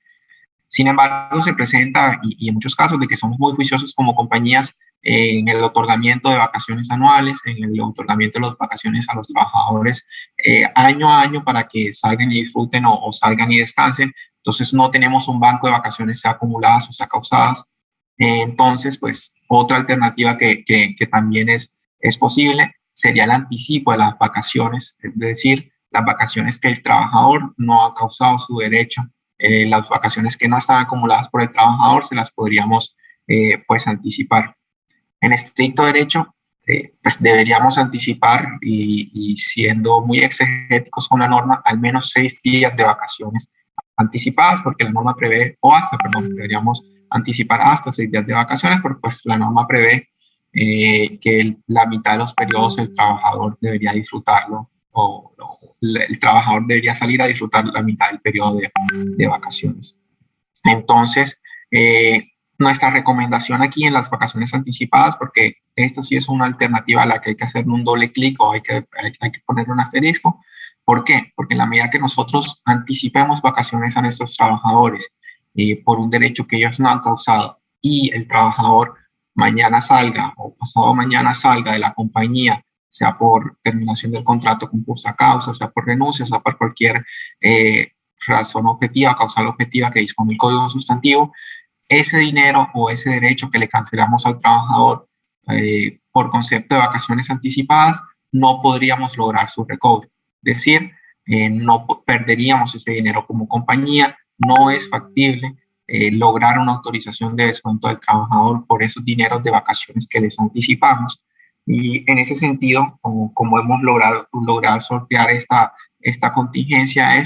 Sin embargo, se presenta, y en muchos casos, de que somos muy juiciosos como compañías en el otorgamiento de vacaciones anuales, en el otorgamiento de las vacaciones a los trabajadores año a año para que salgan y disfruten o salgan y descansen. Entonces, no tenemos un banco de vacaciones sea acumuladas o sea causadas. Entonces, pues, otra alternativa que también es posible sería el anticipo de las vacaciones, es decir, las vacaciones que el trabajador no ha causado su derecho. Las vacaciones que no están acumuladas por el trabajador se las podríamos pues anticipar. En estricto derecho, pues deberíamos anticipar y siendo muy exegéticos con la norma, al menos 6 días de vacaciones anticipadas, porque la norma prevé, deberíamos anticipar hasta 6 días de vacaciones, porque pues la norma prevé que la mitad de los periodos el trabajador debería disfrutarlo o el trabajador debería salir a disfrutar la mitad del periodo de vacaciones. Entonces, nuestra recomendación aquí en las vacaciones anticipadas, porque esto sí es una alternativa a la que hay que hacer un doble clic o hay que poner un asterisco. ¿Por qué? Porque en la medida que nosotros anticipemos vacaciones a nuestros trabajadores por un derecho que ellos no han causado y el trabajador mañana salga o pasado mañana salga de la compañía, sea por terminación del contrato con justa causa, sea por renuncia, sea por cualquier razón objetiva, causal objetiva que dispone el Código Sustantivo, ese dinero o ese derecho que le cancelamos al trabajador por concepto de vacaciones anticipadas, no podríamos lograr su recobro. Es decir, no perderíamos ese dinero como compañía, no es factible lograr una autorización de descuento del trabajador por esos dineros de vacaciones que les anticipamos. Y en ese sentido, como hemos logrado sortear esta contingencia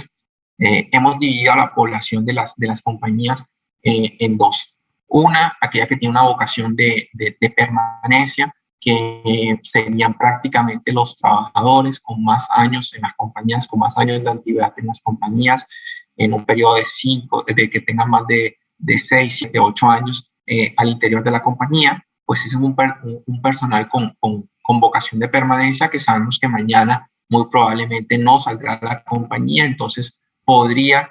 hemos dividido a la población de las compañías en dos. Una, aquella que tiene una vocación de permanencia, que serían prácticamente los trabajadores con más años en las compañías, con más años de antigüedad en las compañías, en un periodo de que tengan más de 6, 7, 8 años al interior de la compañía, pues es un personal con vocación de permanencia que sabemos que mañana muy probablemente no saldrá de la compañía, entonces podría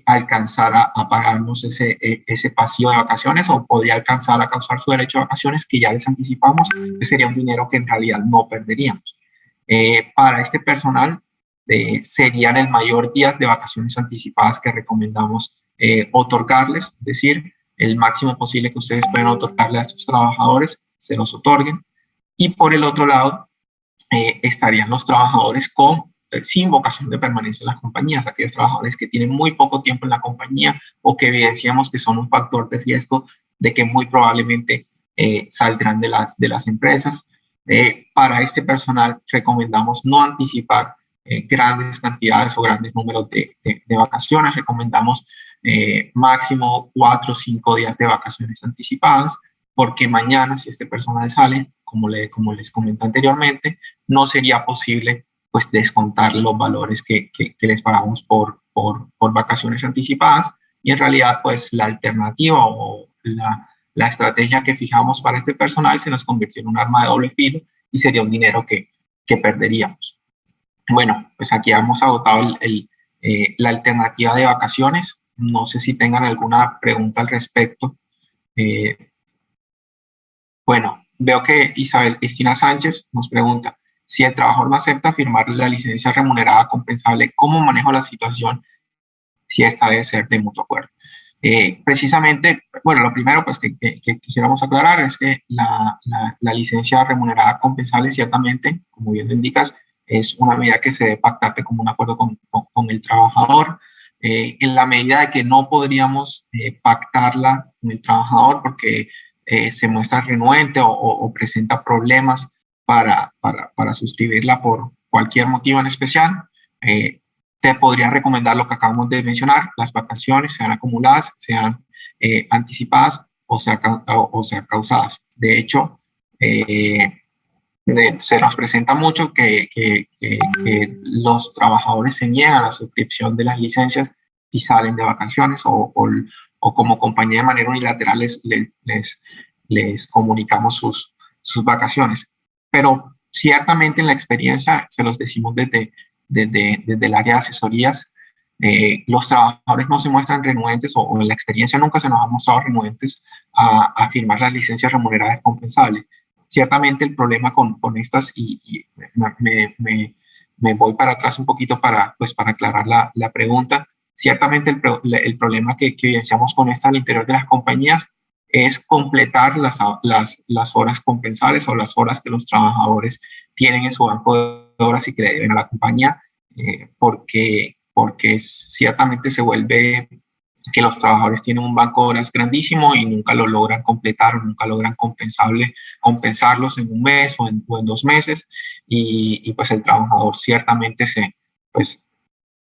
alcanzar a pagarnos ese pasivo de vacaciones o podría alcanzar a causar su derecho a vacaciones que ya les anticipamos, que sería un dinero que en realidad no perderíamos. Para este personal serían el mayor días de vacaciones anticipadas que recomendamos otorgarles, es decir, el máximo posible que ustedes pueden otorgarle a sus trabajadores, se los otorguen. Y por el otro lado, estarían los trabajadores sin vocación de permanencia en las compañías, aquellos trabajadores que tienen muy poco tiempo en la compañía o que evidenciamos que son un factor de riesgo de que muy probablemente saldrán de las empresas. Para este personal recomendamos no anticipar grandes cantidades o grandes números de vacaciones, recomendamos máximo 4 o 5 días de vacaciones anticipadas, porque mañana, si este personal sale, como les comenté anteriormente, no sería posible pues descontar los valores que les pagamos por vacaciones anticipadas, y en realidad pues la alternativa o la estrategia que fijamos para este personal se nos convirtió en un arma de doble filo y sería un dinero que perderíamos. Bueno, pues aquí hemos agotado la alternativa de vacaciones. No sé si tengan alguna pregunta al respecto. Bueno, veo que Isabel Cristina Sánchez nos pregunta: si el trabajador no acepta firmar la licencia remunerada compensable, ¿cómo manejo la situación si esta debe ser de mutuo acuerdo? Precisamente, bueno, lo primero pues que quisiéramos aclarar es que la licencia remunerada compensable ciertamente, como bien lo indicas, es una medida que se debe pactar de común acuerdo con el trabajador. En la medida de que no podríamos pactarla con el trabajador porque se muestra renuente o presenta problemas para suscribirla por cualquier motivo en especial, te podría recomendar lo que acabamos de mencionar: las vacaciones, sean acumuladas, sean anticipadas o sea causadas. De hecho, se nos presenta mucho que los trabajadores se niegan a la suscripción de las licencias y salen de vacaciones, o como compañía de manera unilateral les comunicamos sus vacaciones. Pero ciertamente en la experiencia, se los decimos desde el área de asesorías, los trabajadores no se muestran renuentes, o en la experiencia nunca se nos ha mostrado renuentes a firmar las licencias remuneradas compensables. Ciertamente el problema con estas, y me voy para atrás un poquito para aclarar la pregunta, ciertamente el problema que evidenciamos con esta al interior de las compañías es completar las horas compensables o las horas que los trabajadores tienen en su banco de horas y que le deben a la compañía, porque ciertamente se vuelve que los trabajadores tienen un banco de horas grandísimo y nunca lo logran completar, o nunca logran compensarlos en un mes o en 2 meses, y pues el trabajador ciertamente se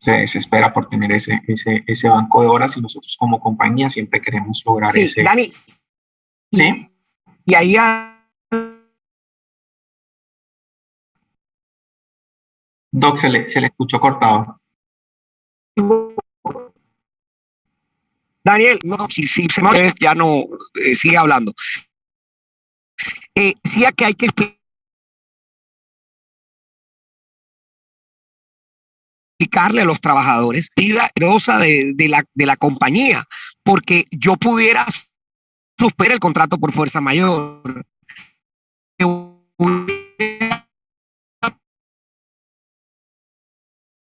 desespera por tener ese banco de horas, y nosotros como compañía siempre queremos lograr ese. Dani, ¿sí? Y ahí Doc, se le escuchó cortado. Daniel, no, si se me ya no sigue hablando. Decía que hay que explicarle a los trabajadores vida grosa de la compañía, porque yo pudiera suspender el contrato por fuerza mayor,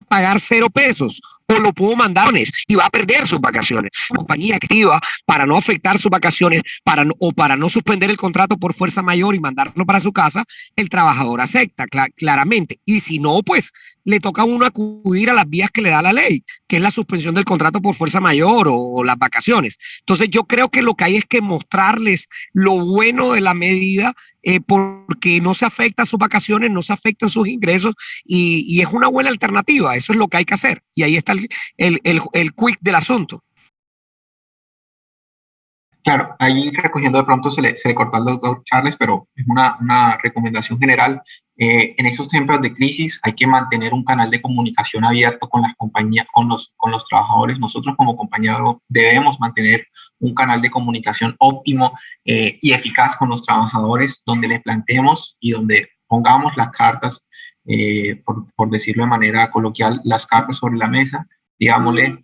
pagar 0 pesos, o lo puedo mandar y va a perder sus vacaciones. La compañía activa para no afectar sus vacaciones, para no suspender el contrato por fuerza mayor y mandarlo para su casa, el trabajador acepta claramente. Y si no, pues le toca a uno acudir a las vías que le da la ley, que es la suspensión del contrato por fuerza mayor o las vacaciones. Entonces yo creo que lo que hay es que mostrarles lo bueno de la medida, porque no se afectan sus vacaciones, no se afectan sus ingresos, y es una buena alternativa. Eso es lo que hay que hacer. Y ahí está el quick del asunto. Claro, ahí recogiendo de pronto se le cortó al doctor Charles, pero es una recomendación general. En esos tiempos de crisis hay que mantener un canal de comunicación abierto con las compañías, con los trabajadores. Nosotros como compañía debemos mantener un canal de comunicación óptimo y eficaz con los trabajadores, donde les planteemos y donde pongamos las cartas, por decirlo de manera coloquial, las cartas sobre la mesa, digámosle.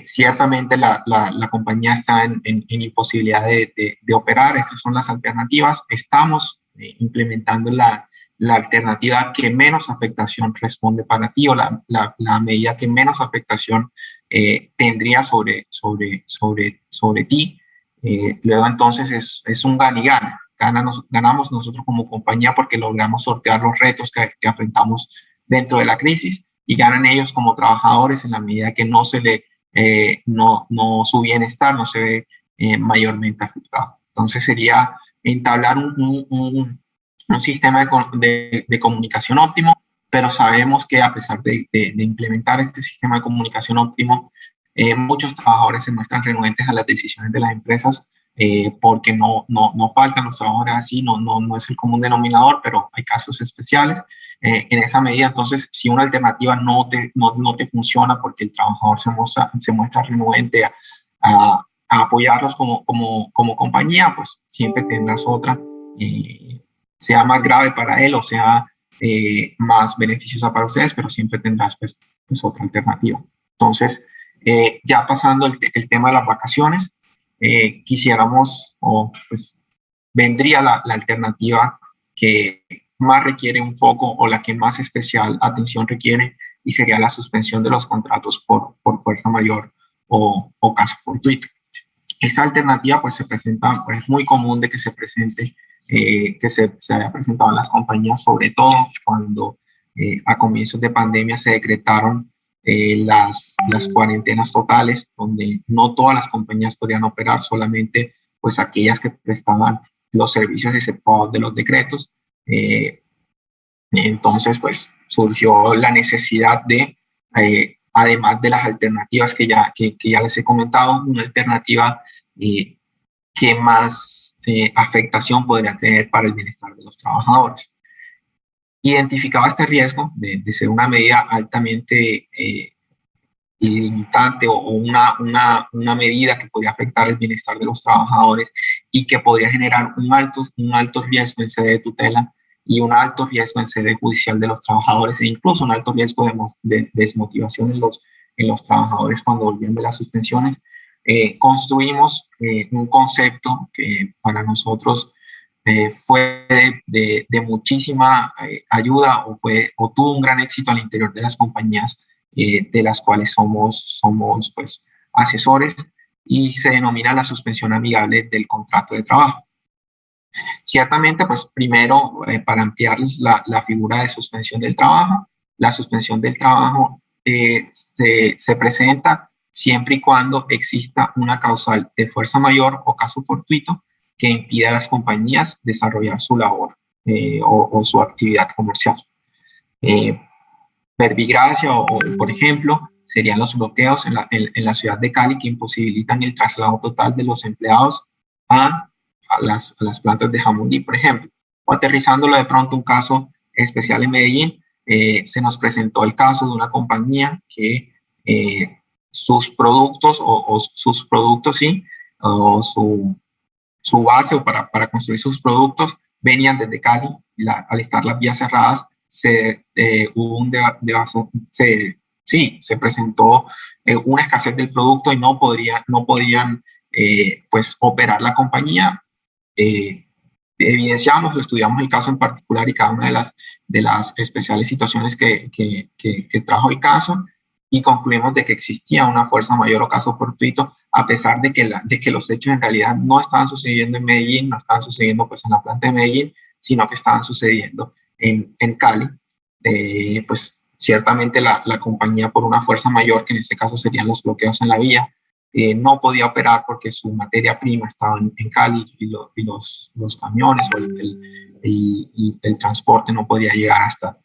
Ciertamente la compañía está en imposibilidad de operar. Estas son las alternativas. Estamos implementando la alternativa que menos afectación responde para ti, o la medida que menos afectación tendría sobre ti. Luego entonces es un gan y gan. Ganamos nosotros como compañía porque logramos sortear los retos que afrontamos dentro de la crisis, y ganan ellos como trabajadores en la medida que no su bienestar no se ve mayormente afectado. Entonces sería entablar un sistema de comunicación óptimo, pero sabemos que a pesar de implementar este sistema de comunicación óptimo, Muchos trabajadores se muestran renuentes a las decisiones de las empresas porque no faltan los trabajadores así, no es el común denominador, pero hay casos especiales. En esa medida, entonces, si una alternativa no te funciona porque el trabajador se muestra renuente a apoyarlos como compañía, pues siempre tendrás otra, sea más grave para él o sea más beneficiosa para ustedes, pero siempre tendrás pues otra alternativa. Entonces, ya pasando el tema de las vacaciones, quisiéramos, o pues vendría la alternativa que más requiere un foco o la que más especial atención requiere, y sería la suspensión de los contratos por fuerza mayor o caso fortuito. Esa alternativa pues se presenta, pues es muy común de que se presente, que se haya presentado en las compañías, sobre todo cuando a comienzos de pandemia se decretaron las cuarentenas totales, donde no todas las compañías podían operar, solamente pues aquellas que prestaban los servicios exceptuados de los decretos. Entonces pues surgió la necesidad de, además de las alternativas que ya les he comentado, una alternativa que más afectación podría tener para el bienestar de los trabajadores. Identificaba este riesgo de ser una medida altamente limitante o una medida que podría afectar el bienestar de los trabajadores y que podría generar un alto riesgo en sede de tutela y un alto riesgo en sede judicial de los trabajadores, e incluso un alto riesgo de desmotivación en los trabajadores cuando volvían de las suspensiones. Construimos un concepto que para nosotros fue de muchísima ayuda o tuvo un gran éxito al interior de las compañías de las cuales somos pues, asesores, y se denomina la suspensión amigable del contrato de trabajo. Ciertamente, pues primero, para ampliarles la figura de suspensión del trabajo, la suspensión del trabajo se presenta siempre y cuando exista una causal de fuerza mayor o caso fortuito que impida a las compañías desarrollar su labor o su actividad comercial. Verbigracia o, por ejemplo, serían los bloqueos en la ciudad de Cali que imposibilitan el traslado total de los empleados a las plantas de Jamundí, por ejemplo. O aterrizándolo de pronto un caso especial en Medellín, se nos presentó el caso de una compañía que sus productos su base o para construir sus productos venían desde Cali. Al estar las vías cerradas, se presentó una escasez del producto y no podían pues operar la compañía. Evidenciamos o estudiamos el caso en particular y cada una de las especiales situaciones que trajo el caso, y concluimos de que existía una fuerza mayor o caso fortuito, a pesar de que los hechos en realidad no estaban sucediendo en Medellín, no estaban sucediendo pues en la planta de Medellín, sino que estaban sucediendo en Cali. Pues ciertamente la compañía, por una fuerza mayor, que en este caso serían los bloqueos en la vía, no podía operar porque su materia prima estaba en Cali y los camiones o el transporte no podía llegar hasta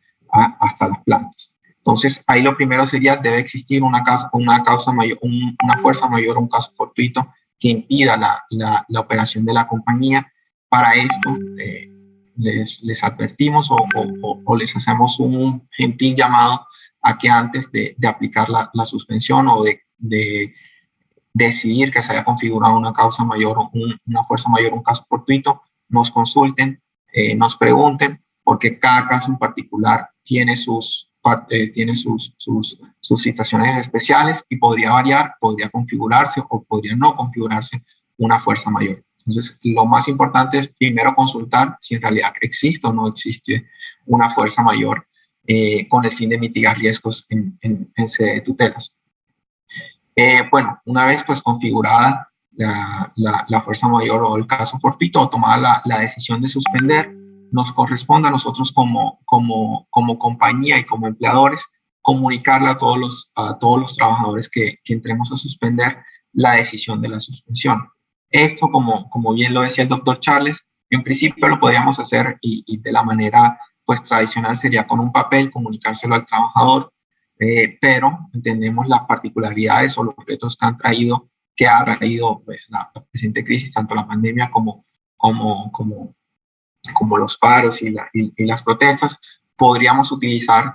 las plantas. Entonces, ahí lo primero sería, debe existir una causa mayor, una fuerza mayor o un caso fortuito que impida la operación de la compañía. Para esto, les advertimos o les hacemos un gentil llamado a que antes de aplicar la suspensión o de decidir que se haya configurado una causa mayor o una fuerza mayor, un caso fortuito, nos consulten, nos pregunten, porque cada caso en particular tiene sus situaciones especiales y podría variar, podría configurarse o podría no configurarse una fuerza mayor. Entonces, lo más importante es primero consultar si en realidad existe o no existe una fuerza mayor con el fin de mitigar riesgos en sede de tutelas. Bueno, una vez pues configurada la fuerza mayor o el caso fortuito, o tomada la decisión de suspender, nos corresponde a nosotros como compañía y como empleadores comunicarle a todos los trabajadores que entremos a suspender la decisión de la suspensión. Esto, como bien lo decía el doctor Charles, en principio lo podríamos hacer y de la manera pues tradicional sería con un papel, comunicárselo al trabajador, pero entendemos las particularidades o los retos que ha traído pues, la presente crisis, tanto la pandemia como los paros y las protestas. Podríamos utilizar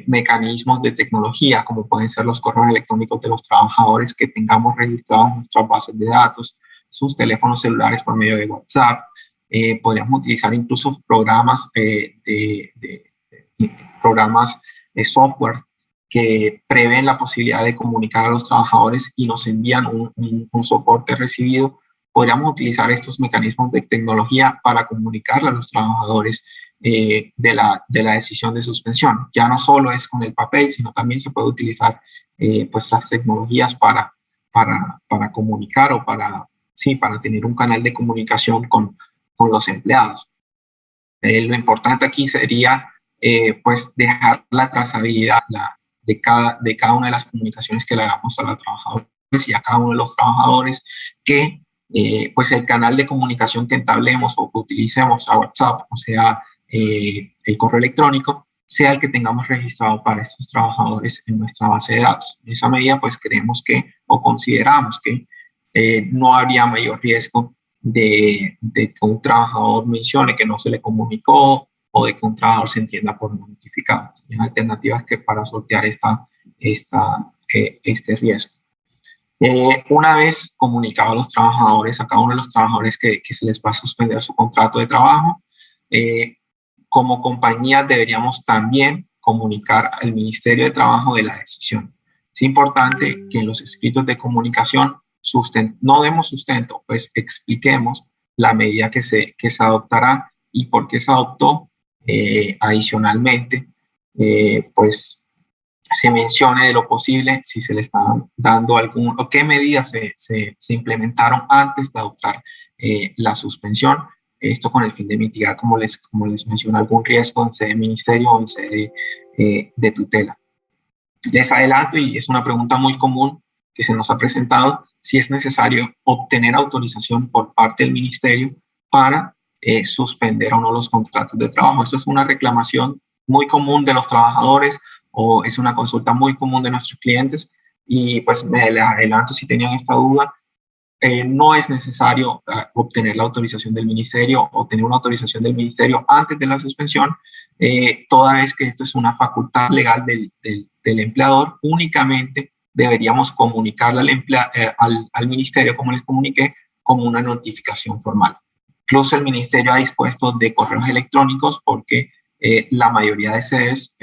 mecanismos de tecnología, como pueden ser los correos electrónicos de los trabajadores que tengamos registrados en nuestras bases de datos, sus teléfonos celulares por medio de WhatsApp. Podríamos utilizar incluso programas de software que prevén la posibilidad de comunicar a los trabajadores y nos envían un soporte recibido. Podríamos utilizar estos mecanismos de tecnología para comunicarle a los trabajadores de la decisión de suspensión. Ya no solo es con el papel, sino también se puede utilizar pues las tecnologías para comunicar o para tener un canal de comunicación con los empleados. Lo importante aquí sería pues dejar la trazabilidad de cada una de las comunicaciones que le hagamos a los trabajadores y a cada uno de los trabajadores, que pues el canal de comunicación que entablemos o que utilicemos a WhatsApp, o sea, el correo electrónico, sea el que tengamos registrado para estos trabajadores en nuestra base de datos. En esa medida, pues creemos que o consideramos que no habría mayor riesgo de que un trabajador mencione que no se le comunicó o de que un trabajador se entienda por no notificado. Hay alternativas que para sortear este riesgo. Una vez comunicado a los trabajadores, a cada uno de los trabajadores que se les va a suspender su contrato de trabajo, como compañía deberíamos también comunicar al Ministerio de Trabajo de la decisión. Es importante que en los escritos de comunicación no demos sustento, pues expliquemos la medida que se adoptará y por qué se adoptó. Adicionalmente, pues se mencione de lo posible si se le están dando o qué medidas se implementaron antes de adoptar la suspensión. Esto con el fin de mitigar, como les menciono, algún riesgo en sede de ministerio o en sede de tutela. Les adelanto, y es una pregunta muy común que se nos ha presentado, si es necesario obtener autorización por parte del ministerio para suspender o no los contratos de trabajo. Esto es una reclamación muy común de los trabajadores o es una consulta muy común de nuestros clientes, y pues me adelanto si tenían esta duda. No es necesario obtener la autorización del ministerio o tener una autorización del ministerio antes de la suspensión, toda vez que esto es una facultad legal del empleador. Únicamente deberíamos comunicarle al ministerio, como les comuniqué, como una notificación formal. Incluso el ministerio ha dispuesto de correos electrónicos porque la mayoría de sedes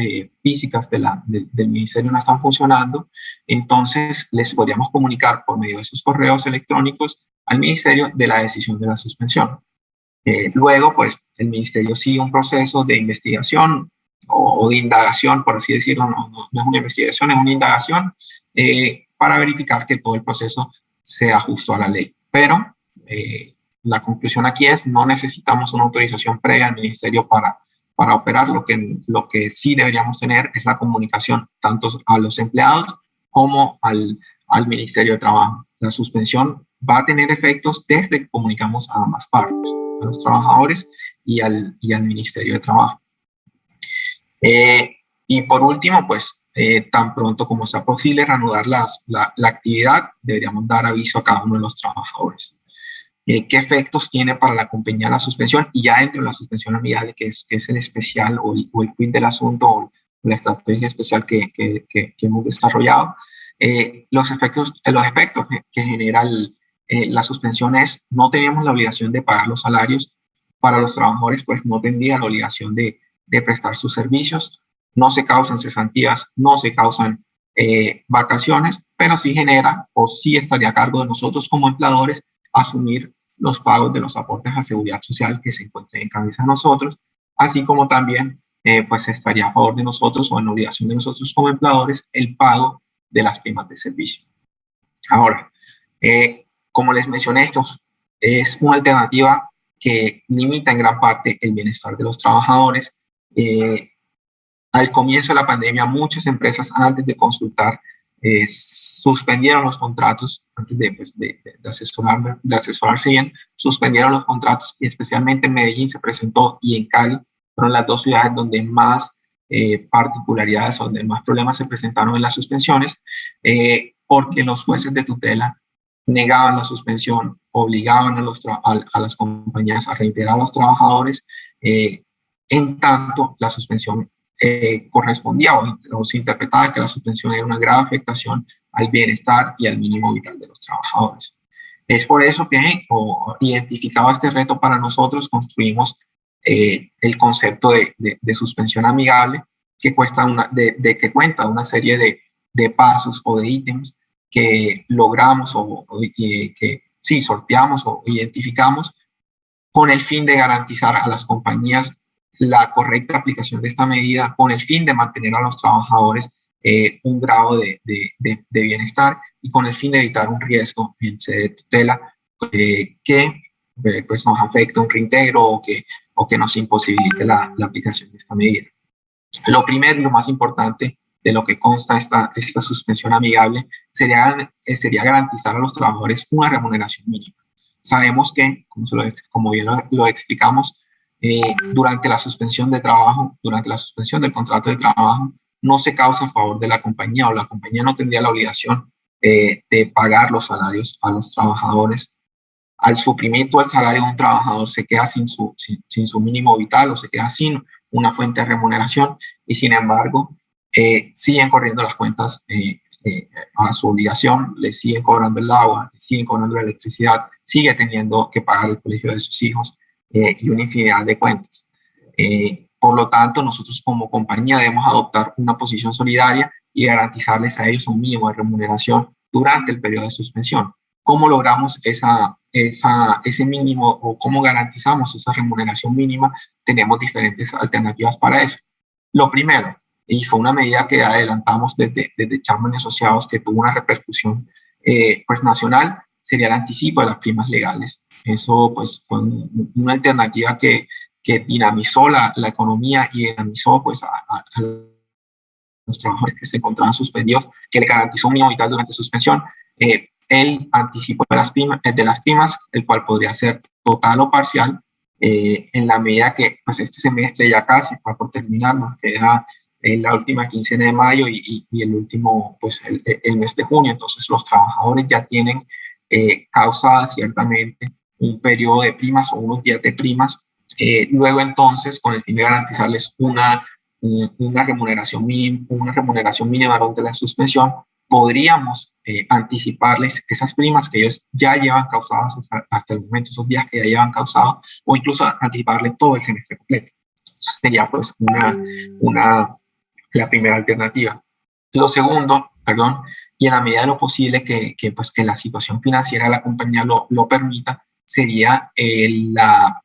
físicas del ministerio no están funcionando. Entonces les podríamos comunicar por medio de esos correos electrónicos al ministerio de la decisión de la suspensión. Luego, pues el ministerio sigue un proceso de investigación o de indagación, por así decirlo. No es una investigación, es una indagación para verificar que todo el proceso se ajustó a la ley. Pero la conclusión aquí es: no necesitamos una autorización previa al ministerio para operar. Lo que sí deberíamos tener es la comunicación tanto a los empleados como al Ministerio de Trabajo. La suspensión va a tener efectos desde que comunicamos a ambas partes, a los trabajadores y al Ministerio de Trabajo. Y por último, pues tan pronto como sea posible reanudar la actividad, deberíamos dar aviso a cada uno de los trabajadores. ¿Qué efectos tiene para la compañía la suspensión? Y ya dentro de la suspensión amigable, que es el especial o el quid del asunto, o la estrategia especial que hemos desarrollado, los efectos que genera la suspensión es: no teníamos la obligación de pagar los salarios para los trabajadores, pues no tendrían la obligación de prestar sus servicios, no se causan cesantías, no se causan vacaciones, pero sí genera o sí estaría a cargo de nosotros como empleadores asumir los pagos de los aportes a seguridad social que se encuentren en cabeza de nosotros, así como también pues estaría a favor de nosotros o en obligación de nosotros como empleadores el pago de las primas de servicio. Ahora, como les mencioné, esto es una alternativa que limita en gran parte el bienestar de los trabajadores. Al comienzo de la pandemia, muchas empresas, antes de consultar, suspendieron los contratos antes de asesorarse bien, suspendieron los contratos, y especialmente en Medellín se presentó, y en Cali fueron las dos ciudades donde más particularidades o donde más problemas se presentaron en las suspensiones, porque los jueces de tutela negaban la suspensión, obligaban a las compañías a reiterar a los trabajadores, en tanto la suspensión correspondía o se interpretaba que la suspensión era una grave afectación al bienestar y al mínimo vital de los trabajadores. Es por eso que, identificado este reto para nosotros, construimos el concepto de suspensión amigable, que cuenta una serie de pasos o de ítems que logramos que sorteamos o identificamos con el fin de garantizar a las compañías la correcta aplicación de esta medida, con el fin de mantener a los trabajadores un grado de bienestar y con el fin de evitar un riesgo en sede de tutela que pues nos afecte un reintegro o que nos imposibilite la aplicación de esta medida. Lo primero y lo más importante de lo que consta esta suspensión amigable sería garantizar a los trabajadores una remuneración mínima. Sabemos que, como bien lo explicamos, durante la suspensión de trabajo, durante la suspensión del contrato de trabajo, no se causa a favor de la compañía, o la compañía no tendría la obligación de pagar los salarios a los trabajadores. Al suprimir el salario de un trabajador se queda sin su mínimo vital o se queda sin una fuente de remuneración y sin embargo siguen corriendo las cuentas a su obligación, le siguen cobrando el agua, le siguen cobrando la electricidad, sigue teniendo que pagar el colegio de sus hijos y una infinidad de cuentas. Por lo tanto, nosotros como compañía debemos adoptar una posición solidaria y garantizarles a ellos un mínimo de remuneración durante el periodo de suspensión. ¿Cómo logramos ese mínimo o cómo garantizamos esa remuneración mínima? Tenemos diferentes alternativas para eso. Lo primero, y fue una medida que adelantamos desde Chapman y Asociados que tuvo una repercusión pues nacional, sería el anticipo de las primas legales. Eso pues fue una alternativa que dinamizó la economía y dinamizó pues a los trabajadores que se encontraban suspendidos, que le garantizó un mínimo vital durante suspensión. El anticipo de las primas, el cual podría ser total o parcial, en la medida que pues este semestre ya casi está por terminar, nos queda la última quincena de mayo y el último, pues el mes de junio. Entonces los trabajadores ya tienen causada ciertamente un periodo de primas o unos días de primas. Luego entonces, con el fin de garantizarles una remuneración mínima durante la suspensión, podríamos anticiparles esas primas que ellos ya llevan causadas hasta el momento, esos días que ya llevan causado, o incluso anticiparle todo el semestre completo. Eso sería pues la primera alternativa. Lo segundo, y en la medida de lo posible que la situación financiera de la compañía lo permita, sería la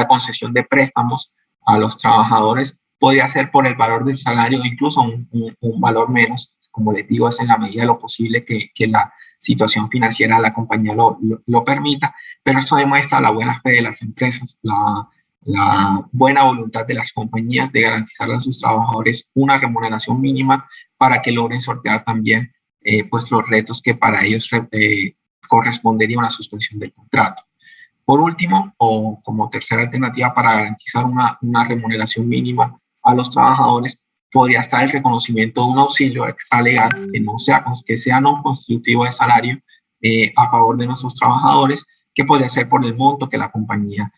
concesión de préstamos a los trabajadores. Podría ser por el valor del salario, incluso un valor menos, como les digo, es en la medida de lo posible que la situación financiera de la compañía lo permita, pero esto demuestra la buena fe de las empresas, la buena voluntad de las compañías de garantizar a sus trabajadores una remuneración mínima para que logren sortear también pues los retos que para ellos correspondería una suspensión del contrato. Por último, o como tercera alternativa para garantizar una remuneración mínima a los trabajadores, podría estar el reconocimiento de un auxilio extralegal que sea no constitutivo de salario a favor de nuestros trabajadores, que podría ser por el monto que la compañía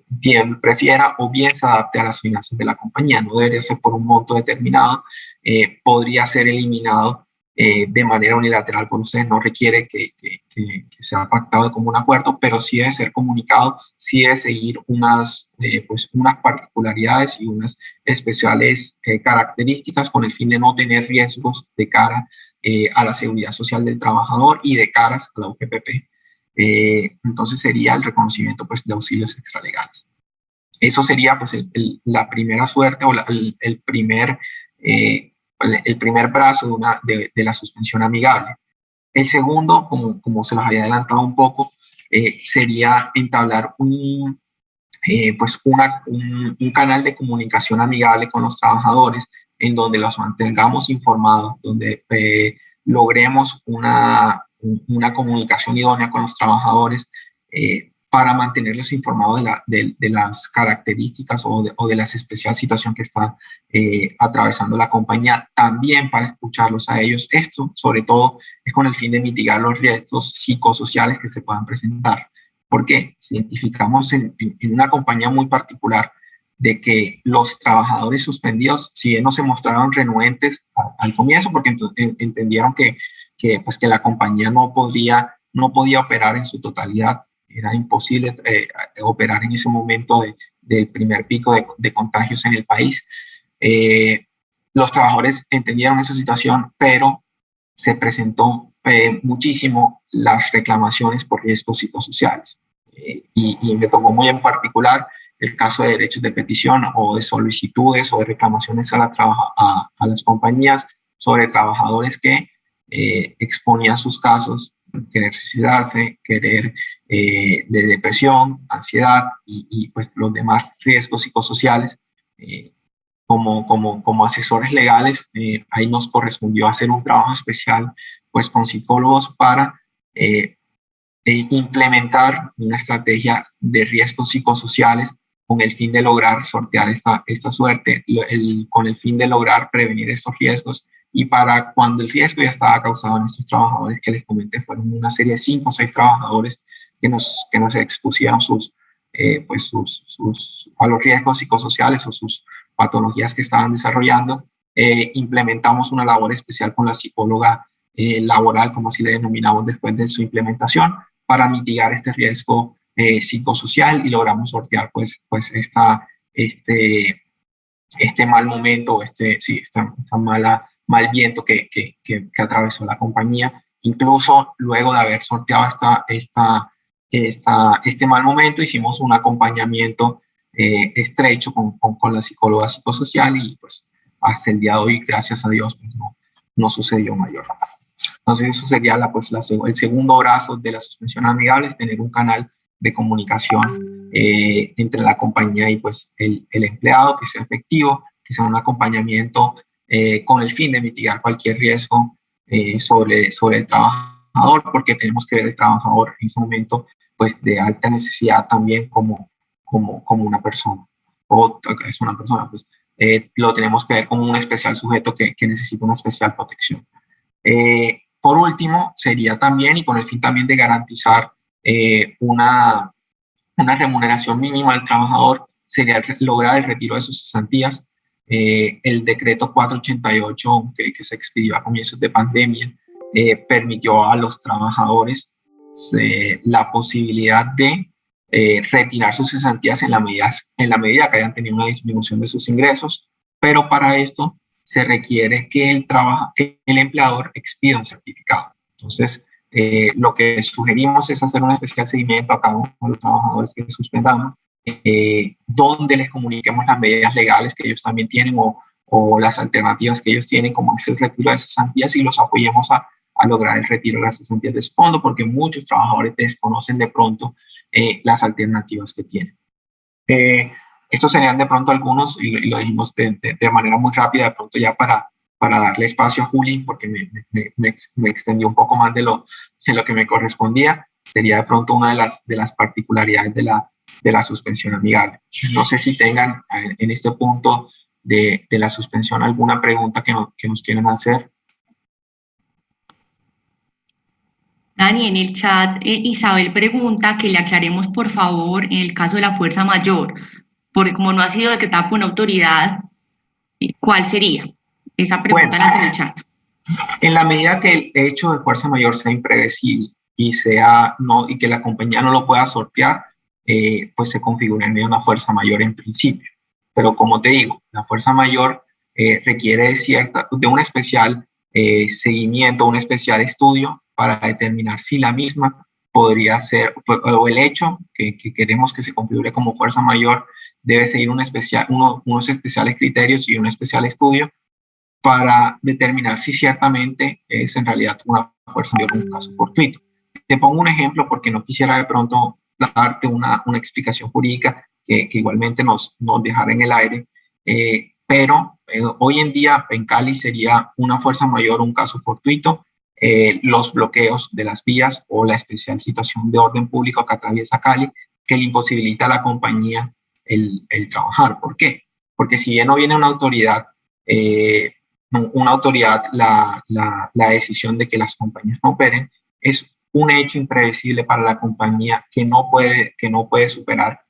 bien prefiera o bien se adapte a las finanzas de la compañía. No debería ser por un monto determinado, podría ser eliminado de manera unilateral por ustedes, no requiere que sea pactado de común acuerdo, pero sí debe ser comunicado, sí debe seguir unas particularidades y unas especiales características con el fin de no tener riesgos de cara a la seguridad social del trabajador y de caras a la UGPP. Entonces sería el reconocimiento pues, de auxilios extralegales. Eso sería pues, la primera suerte o el primer brazo de la suspensión amigable. El segundo, como se los había adelantado un poco, sería entablar un canal de comunicación amigable con los trabajadores, en donde los mantengamos informados, donde logremos una comunicación idónea con los trabajadores, para mantenerlos informados de las características o de la especial situación que está atravesando la compañía, también para escucharlos a ellos. Esto, sobre todo, es con el fin de mitigar los riesgos psicosociales que se puedan presentar. ¿Por qué? Si identificamos en una compañía muy particular de que los trabajadores suspendidos, si bien no se mostraron renuentes al comienzo, porque entendieron que la compañía no podía operar en su totalidad, era imposible operar en ese momento del primer pico de contagios en el país. Los trabajadores entendieron esa situación, pero se presentó muchísimo las reclamaciones por riesgos psicosociales. Y me tocó muy en particular el caso de derechos de petición o de solicitudes o de reclamaciones a las compañías sobre trabajadores que exponían sus casos, querer suicidarse, querer de depresión, ansiedad y pues los demás riesgos psicosociales. Como asesores legales, ahí nos correspondió hacer un trabajo especial pues con psicólogos para implementar una estrategia de riesgos psicosociales con el fin de lograr sortear esta suerte, con el fin de lograr prevenir estos riesgos. Y para cuando el riesgo ya estaba causado en estos trabajadores que les comenté, fueron una serie de 5 o 6 trabajadores que nos expusieron a los riesgos psicosociales o sus patologías que estaban desarrollando. Implementamos una labor especial con la psicóloga laboral, como así le denominamos después de su implementación, para mitigar este riesgo psicosocial, y logramos sortear este mal momento, esta mal viento que atravesó la compañía. Incluso luego de haber sorteado este mal momento, hicimos un acompañamiento estrecho con la psicóloga psicosocial, y pues hasta el día de hoy, gracias a Dios, pues, no sucedió mayor. Entonces eso sería el segundo brazo de la suspensión amigable, es tener un canal de comunicación entre la compañía y pues el empleado, que sea efectivo, que sea un acompañamiento con el fin de mitigar cualquier riesgo sobre el trabajador, porque tenemos que ver el trabajador en ese momento pues de alta necesidad también como una persona, o es una persona, pues lo tenemos que ver como un especial sujeto que necesita una especial protección. Por último, sería también, y con el fin también de garantizar una remuneración mínima al trabajador, sería lograr el retiro de sus cesantías. El decreto 488 que se expidió a comienzos de pandemia permitió a los trabajadores la posibilidad de retirar sus cesantías en la medida que hayan tenido una disminución de sus ingresos, pero para esto se requiere que el empleador expida un certificado. Entonces, lo que sugerimos es hacer un especial seguimiento a cada uno de los trabajadores que suspendamos, donde les comuniquemos las medidas legales que ellos también tienen o las alternativas que ellos tienen, como es el retiro de cesantías, y los apoyemos a lograr el retiro de las cesantías de su fondo, porque muchos trabajadores desconocen de pronto las alternativas que tienen. Estos serían de pronto algunos, y lo dijimos de manera muy rápida, de pronto ya para darle espacio a Juli, porque me extendió un poco más de lo que me correspondía. Sería de pronto una de las particularidades de la suspensión amigable. No sé si tengan en este punto de la suspensión alguna pregunta que nos quieran hacer. Dani, en el chat Isabel pregunta que le aclaremos por favor en el caso de la fuerza mayor, porque como no ha sido decretada por una autoridad, ¿cuál sería? Esa pregunta la hace en el chat. En la medida que el hecho de fuerza mayor sea impredecible y que la compañía no lo pueda sortear, pues se configuraría una fuerza mayor en principio. Pero como te digo, la fuerza mayor requiere de un especial seguimiento, un especial estudio para determinar si la misma podría ser, o el hecho que queremos que se configure como fuerza mayor debe seguir unos especiales criterios y un especial estudio para determinar si ciertamente es en realidad una fuerza mayor o un caso fortuito. Te pongo un ejemplo porque no quisiera de pronto darte una explicación jurídica que igualmente nos dejara en el aire, pero hoy en día en Cali sería una fuerza mayor o un caso fortuito los bloqueos de las vías o la especial situación de orden público que atraviesa Cali, que le imposibilita a la compañía el trabajar. ¿Por qué? Porque si bien no viene una autoridad, la decisión de que las compañías no operen, es un hecho impredecible para la compañía que no puede superar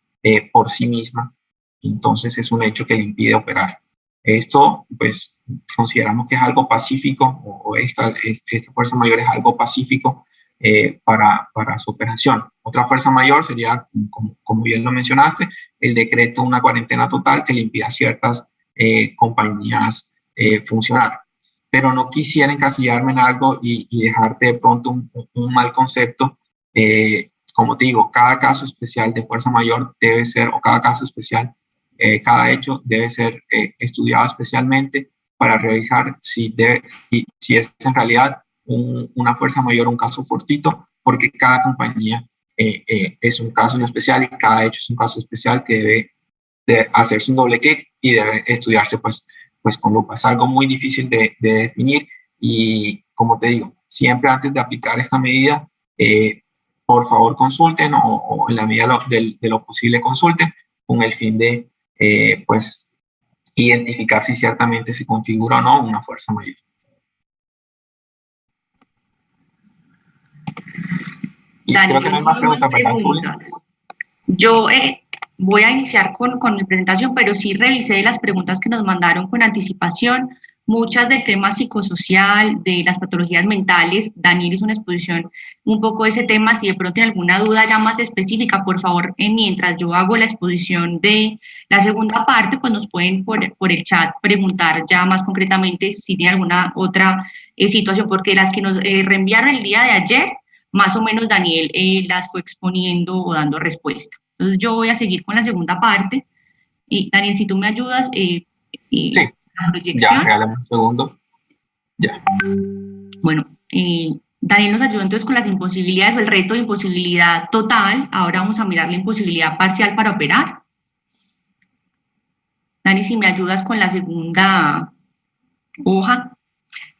por sí misma. Entonces es un hecho que le impide operar. Esto, pues, consideramos que es algo pacífico, o esta fuerza mayor es algo pacífico para su operación. Otra fuerza mayor sería, como bien lo mencionaste, el decreto una cuarentena total que le impida a ciertas compañías funcionar. Pero no quisiera encasillarme en algo y dejarte de pronto un mal concepto. Como te digo, cada caso especial de fuerza mayor debe ser, o cada caso especial, cada hecho debe ser estudiado especialmente para revisar si es en realidad una fuerza mayor o un caso fortuito, porque cada compañía es un caso en especial y cada hecho es un caso especial que debe de hacerse un doble clic y debe estudiarse pues con lupa. Es algo muy difícil de definir y, como te digo, siempre antes de aplicar esta medida, por favor consulten o en la medida de lo posible consulten con el fin de pues identificar si ciertamente se configura o no una fuerza mayor. Y Dani, creo que no hay más preguntas, ¿verdad, Julia? Yo voy a iniciar con mi presentación, pero sí revisé las preguntas que nos mandaron con anticipación, muchas del tema psicosocial, de las patologías mentales. Daniel hizo una exposición un poco de ese tema. Si de pronto tienen alguna duda ya más específica, por favor, mientras yo hago la exposición de la segunda parte, pues nos pueden por el chat preguntar ya más concretamente si tienen alguna otra situación, porque las que nos reenviaron el día de ayer, más o menos Daniel las fue exponiendo o dando respuesta. Entonces yo voy a seguir con la segunda parte. Y Daniel, si tú me ayudas, sí, la proyección. Ya, regálame un segundo. Ya. Bueno, Daniel nos ayudó entonces con las imposibilidades o el reto de imposibilidad total. Ahora vamos a mirar la imposibilidad parcial para operar. Dani, si me ayudas con la segunda hoja.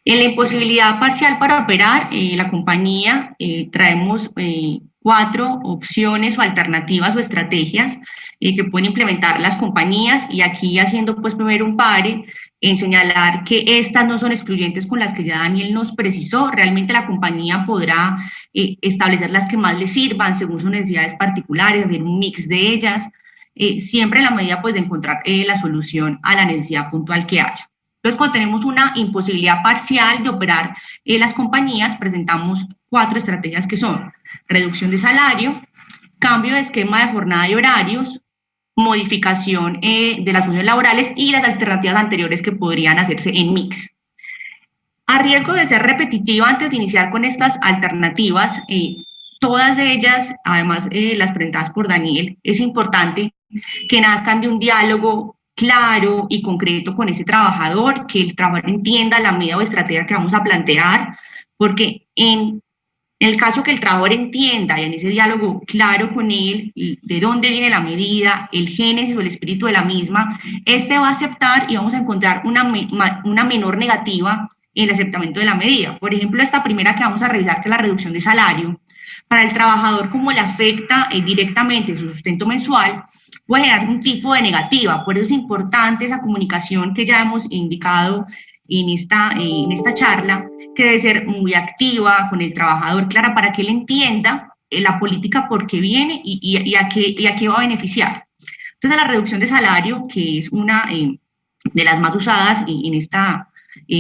En la imposibilidad parcial para operar, la compañía traemos 4 opciones o alternativas o estrategias que pueden implementar las compañías, y aquí haciendo pues primero un pare en señalar que estas no son excluyentes con las que ya Daniel nos precisó. Realmente la compañía podrá establecer las que más le sirvan según sus necesidades particulares, hacer un mix de ellas, siempre en la medida pues de encontrar la solución a la necesidad puntual que haya. Entonces, cuando tenemos una imposibilidad parcial de operar las compañías, presentamos 4 estrategias que son reducción de salario, cambio de esquema de jornada y horarios, modificación de las funciones laborales y las alternativas anteriores que podrían hacerse en mix. A riesgo de ser repetitiva antes de iniciar con estas alternativas, todas ellas, además las presentadas por Daniel, es importante que nazcan de un diálogo claro y concreto con ese trabajador, que el trabajador entienda la medida o estrategia que vamos a plantear, porque en el caso que el trabajador entienda y en ese diálogo claro con él, de dónde viene la medida, el génesis o el espíritu de la misma, este va a aceptar y vamos a encontrar una menor negativa en el aceptamiento de la medida. Por ejemplo, esta primera que vamos a revisar, que es la reducción de salario, para el trabajador, como le afecta directamente su sustento mensual, puede generar un tipo de negativa. Por eso es importante esa comunicación que ya hemos indicado en esta charla, que debe ser muy activa con el trabajador, clara, para que él entienda la política por qué viene y a qué va a beneficiar. Entonces, la reducción de salario, que es una de las más usadas en esta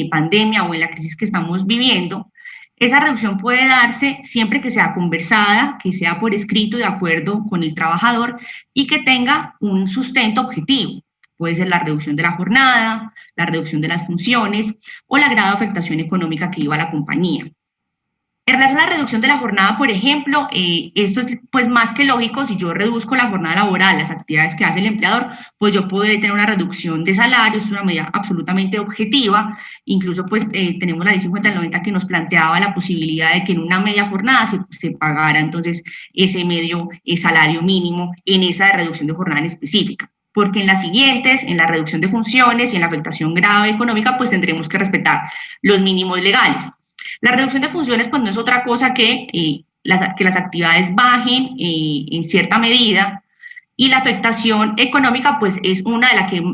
pandemia o en la crisis que estamos viviendo, esa reducción puede darse siempre que sea conversada, que sea por escrito de acuerdo con el trabajador y que tenga un sustento objetivo. Puede ser la reducción de la jornada, la reducción de las funciones o la grado de afectación económica que lleva la compañía. En relación a la reducción de la jornada, por ejemplo, esto es pues más que lógico. Si yo reduzco la jornada laboral, las actividades que hace el empleador, pues yo podré tener una reducción de salario. Es una medida absolutamente objetiva. Incluso pues tenemos la ley 50/90 que nos planteaba la posibilidad de que en una media jornada se pagara entonces ese medio salario mínimo en esa reducción de jornada en específica. Porque en las siguientes, en la reducción de funciones y en la afectación grave económica, pues tendremos que respetar los mínimos legales. La reducción de funciones pues no es otra cosa que las actividades bajen en cierta medida, y la afectación económica pues es una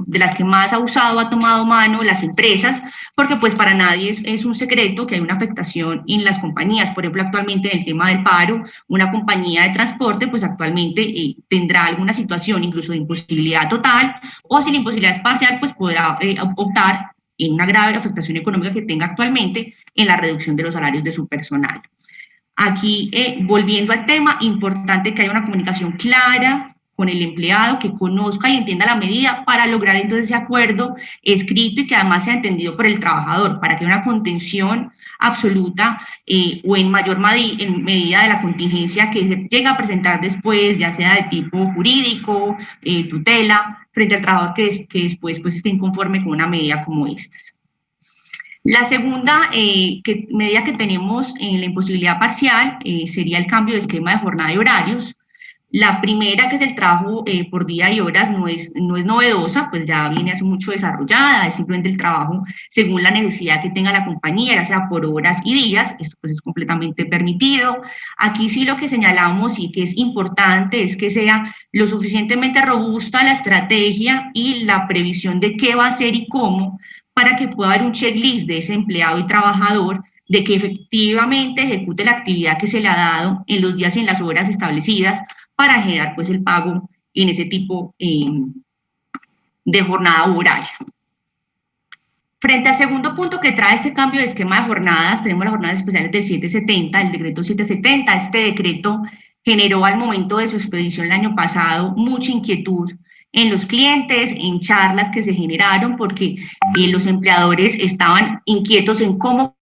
de las que más ha tomado mano las empresas, porque pues para nadie es un secreto que hay una afectación en las compañías. Por ejemplo, actualmente en el tema del paro, una compañía de transporte pues actualmente tendrá alguna situación incluso de imposibilidad total, o si la imposibilidad es parcial pues podrá optar en una grave afectación económica que tenga actualmente en la reducción de los salarios de su personal. Aquí, volviendo al tema, importante que haya una comunicación clara con el empleado, que conozca y entienda la medida para lograr entonces ese acuerdo escrito y que además sea entendido por el trabajador, para que haya una contención absoluta o en mayor medida de la contingencia que se llega a presentar después, ya sea de tipo jurídico, tutela, frente al trabajador que después pues, esté inconforme con una medida como estas. La segunda medida que tenemos en la imposibilidad parcial sería el cambio de esquema de jornada y horarios. La primera, que es el trabajo por día y horas, no es novedosa, pues ya viene hace mucho desarrollada, es simplemente el trabajo según la necesidad que tenga la compañía, ya sea por horas y días, esto pues es completamente permitido. Aquí sí lo que señalamos y que es importante es que sea lo suficientemente robusta la estrategia y la previsión de qué va a hacer y cómo, para que pueda haber un checklist de ese empleado y trabajador de que efectivamente ejecute la actividad que se le ha dado en los días y en las horas establecidas para generar pues el pago en ese tipo de jornada horaria. Frente al segundo punto que trae este cambio de esquema de jornadas, tenemos las jornadas especiales del 770, el decreto 770. Este decreto generó al momento de su expedición el año pasado mucha inquietud en los clientes, en charlas que se generaron, porque los empleadores estaban inquietos en cómo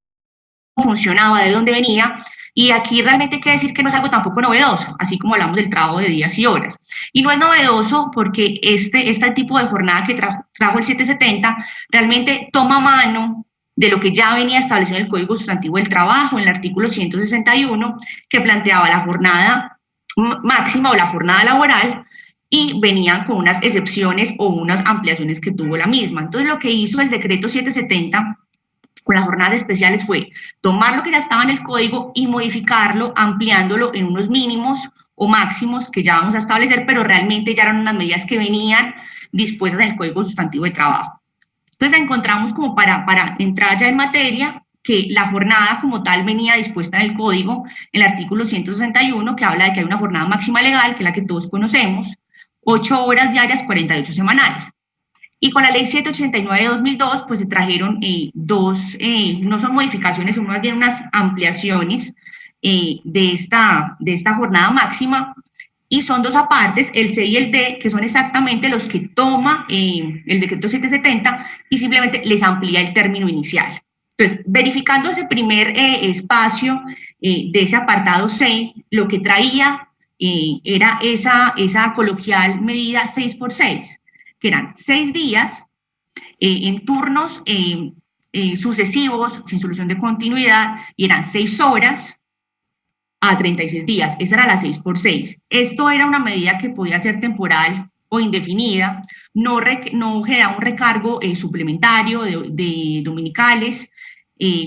funcionaba, de dónde venía, y aquí realmente hay que decir que no es algo tampoco novedoso, así como hablamos del trabajo de días y horas. Y no es novedoso porque este tipo de jornada que trajo el 770 realmente toma mano de lo que ya venía establecido en el Código Sustantivo del Trabajo, en el artículo 161, que planteaba la jornada máxima o la jornada laboral, y venían con unas excepciones o unas ampliaciones que tuvo la misma. Entonces, lo que hizo el decreto 770 con las jornadas especiales fue tomar lo que ya estaba en el código y modificarlo, ampliándolo en unos mínimos o máximos que ya vamos a establecer, pero realmente ya eran unas medidas que venían dispuestas en el Código Sustantivo de Trabajo. Entonces, encontramos como para entrar ya en materia, que la jornada como tal venía dispuesta en el código, en el artículo 161, que habla de que hay una jornada máxima legal, que es la que todos conocemos, 8 horas diarias, 48 semanales. Y con la ley 789 de 2002, pues se trajeron no son modificaciones, son más bien unas ampliaciones de esta jornada máxima, y son dos apartes, el C y el D, que son exactamente los que toma el decreto 770 y simplemente les amplía el término inicial. Entonces, verificando ese primer espacio de ese apartado C, lo que traía era esa coloquial medida 6x6, que eran 6 días en turnos sucesivos, sin solución de continuidad, y eran 6 horas a 36 días. Esa era la 6x6. Esto era una medida que podía ser temporal o indefinida, no generaba un recargo suplementario de dominicales,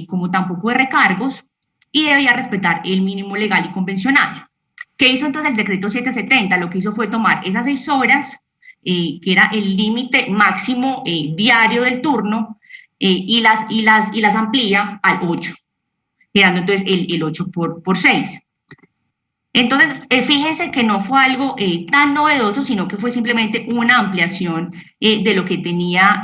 como tampoco de recargos, y debía respetar el mínimo legal y convencional. ¿Qué hizo entonces el decreto 770? Lo que hizo fue tomar esas 6 horas, que era el límite máximo diario del turno, y las amplía al 8, generando entonces el 8 por 6. Entonces, fíjense que no fue algo tan novedoso, sino que fue simplemente una ampliación de lo que tenía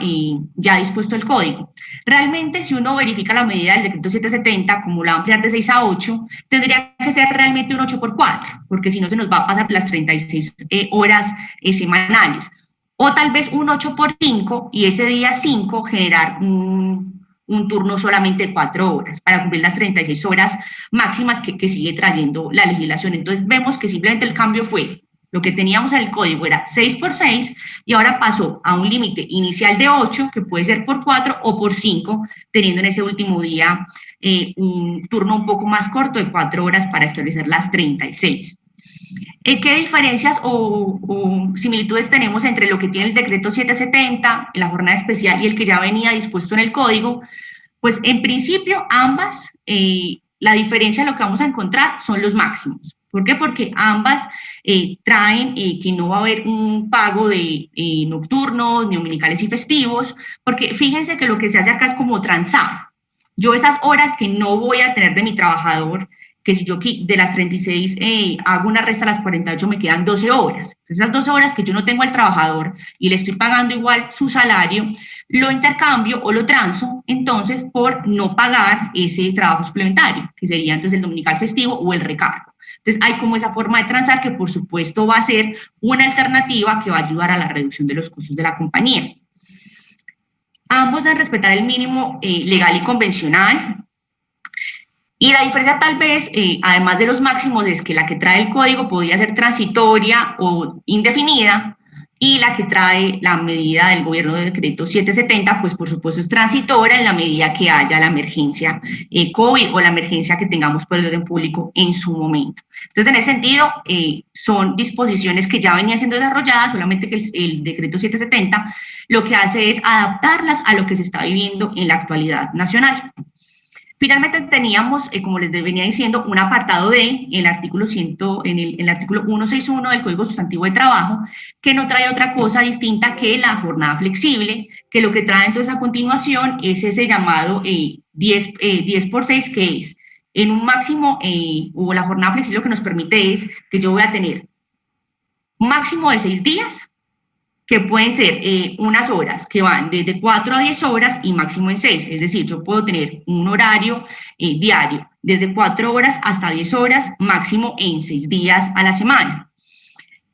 ya dispuesto el código. Realmente, si uno verifica la medida del decreto 770, como la va a ampliar de 6 a 8, tendría que ser realmente un 8x4, porque si no se nos va a pasar las 36 horas semanales. O tal vez un 8x5 y ese día 5 generar un turno solamente de 4 horas para cumplir las 36 horas máximas que sigue trayendo la legislación. Entonces vemos que simplemente el cambio fue, lo que teníamos en el código era 6x6 y ahora pasó a un límite inicial de 8, que puede ser por 4 o por 5, teniendo en ese último día un turno un poco más corto de 4 horas para establecer las 36. ¿Qué diferencias o similitudes tenemos entre lo que tiene el decreto 770, la jornada especial, y el que ya venía dispuesto en el código? Pues en principio ambas, la diferencia de lo que vamos a encontrar son los máximos. ¿Por qué? Porque ambas traen que no va a haber un pago de nocturnos, ni dominicales y festivos, porque fíjense que lo que se hace acá es como transar. Yo esas horas que no voy a tener de mi trabajador, que si yo de las 36 hago una resta a las 48, me quedan 12 horas. Entonces, esas 12 horas que yo no tengo al trabajador y le estoy pagando igual su salario, lo intercambio o lo transo, entonces, por no pagar ese trabajo suplementario, que sería entonces el dominical festivo o el recargo. Entonces, hay como esa forma de transar que, por supuesto, va a ser una alternativa que va a ayudar a la reducción de los costos de la compañía. Ambos deben respetar el mínimo legal y convencional. Y la diferencia tal vez, además de los máximos, es que la que trae el código podría ser transitoria o indefinida, y la que trae la medida del gobierno de decreto 770, pues por supuesto es transitoria en la medida que haya la emergencia COVID o la emergencia que tengamos por el orden público en su momento. Entonces, en ese sentido, son disposiciones que ya venían siendo desarrolladas, solamente que el decreto 770 lo que hace es adaptarlas a lo que se está viviendo en la actualidad nacional. Finalmente teníamos, como les venía diciendo, un apartado D en el artículo 161 del Código Sustantivo de Trabajo, que no trae otra cosa distinta que la jornada flexible, que lo que trae entonces a continuación es ese llamado 10 por 6, que es en un máximo, o la jornada flexible lo que nos permite es que yo voy a tener un máximo de 6 días, que pueden ser unas horas que van desde 4 a 10 horas y máximo en 6. Es decir, yo puedo tener un horario diario desde 4 horas hasta 10 horas, máximo en 6 días a la semana.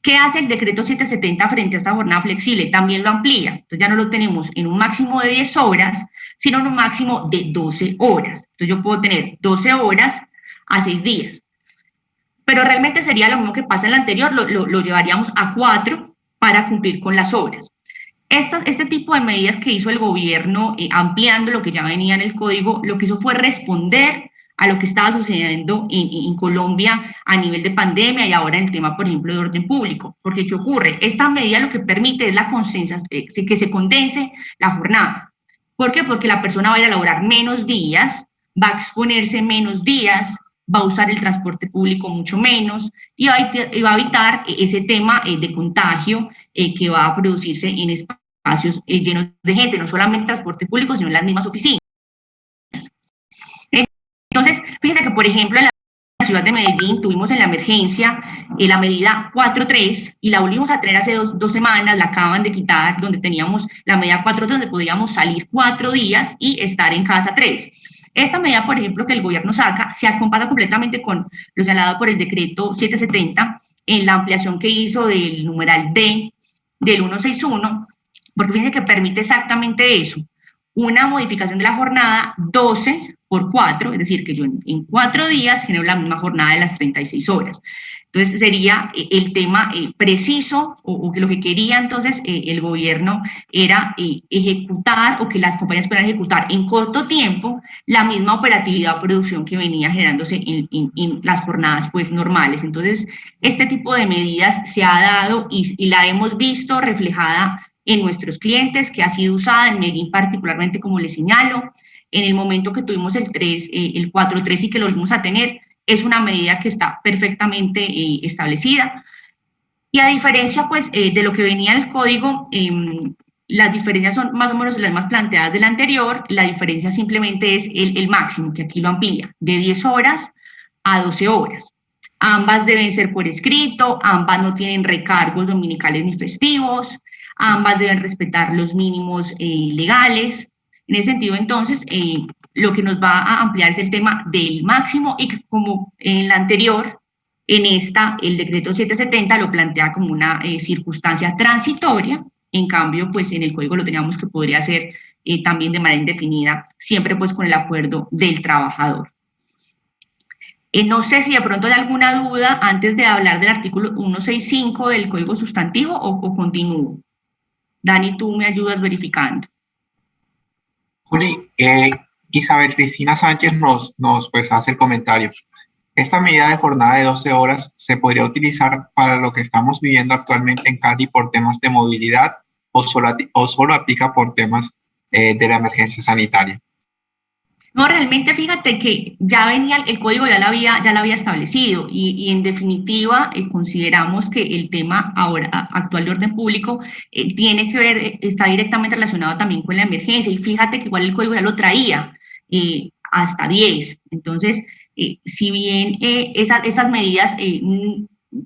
¿Qué hace el decreto 770 frente a esta jornada flexible? También lo amplía. Entonces ya no lo tenemos en un máximo de 10 horas, sino en un máximo de 12 horas. Entonces yo puedo tener 12 horas a 6 días. Pero realmente sería lo mismo que pasa en el anterior, lo llevaríamos a 4 para cumplir con las horas. Este tipo de medidas que hizo el gobierno, ampliando lo que ya venía en el código, lo que hizo fue responder a lo que estaba sucediendo en Colombia a nivel de pandemia y ahora en el tema, por ejemplo, de orden público. Porque, ¿qué ocurre? Esta medida lo que permite es que se condense la jornada. ¿Por qué? Porque la persona va a ir a laborar menos días, va a exponerse menos días, va a usar el transporte público mucho menos y va a evitar ese tema de contagio que va a producirse en espacios llenos de gente, no solamente en transporte público, sino en las mismas oficinas. Entonces, fíjense que, por ejemplo, en la ciudad de Medellín tuvimos en la emergencia la medida 4.3 y la volvimos a tener hace dos semanas, la acaban de quitar, donde teníamos la medida 4.3 donde podíamos salir 4 días y estar en casa 3. Esta medida, por ejemplo, que el gobierno saca, se acompaña completamente con lo señalado por el decreto 770 en la ampliación que hizo del numeral D del 161, porque fíjense que permite exactamente eso, una modificación de la jornada 12 por 4, es decir, que yo en 4 días genero la misma jornada de las 36 horas. Entonces, sería el tema preciso, o que lo que quería entonces el gobierno era ejecutar, o que las compañías pudieran ejecutar en corto tiempo la misma operatividad o producción que venía generándose en las jornadas pues normales. Entonces, este tipo de medidas se ha dado y la hemos visto reflejada en nuestros clientes, que ha sido usada en Medellín particularmente, como les señalo. En el momento que tuvimos el 4.3 y que lo volvimos a tener, es una medida que está perfectamente establecida. Y a diferencia pues, de lo que venía en el código, las diferencias son más o menos las más planteadas del anterior. La diferencia simplemente es el máximo, que aquí lo amplía, de 10 horas a 12 horas. Ambas deben ser por escrito, ambas no tienen recargos dominicales ni festivos, ambas deben respetar los mínimos legales. En ese sentido, entonces, lo que nos va a ampliar es el tema del máximo, y que, como en la anterior, en esta, el decreto 770 lo plantea como una circunstancia transitoria. En cambio, pues en el código lo teníamos que podría ser también de manera indefinida, siempre pues con el acuerdo del trabajador. No sé si de pronto hay alguna duda antes de hablar del artículo 165 del Código Sustantivo o continúo. Dani, tú me ayudas verificando. Juli, Isabel Cristina Sánchez nos pues hace el comentario. Esta medida de jornada de 12 horas se podría utilizar para lo que estamos viviendo actualmente en Cali por temas de movilidad o solo aplica por temas de la emergencia sanitaria. No, realmente fíjate que ya venía, el código ya lo había establecido y en definitiva consideramos que el tema ahora actual de orden público tiene que ver, está directamente relacionado también con la emergencia y fíjate que igual el código ya lo traía hasta 10. Entonces, si bien esas medidas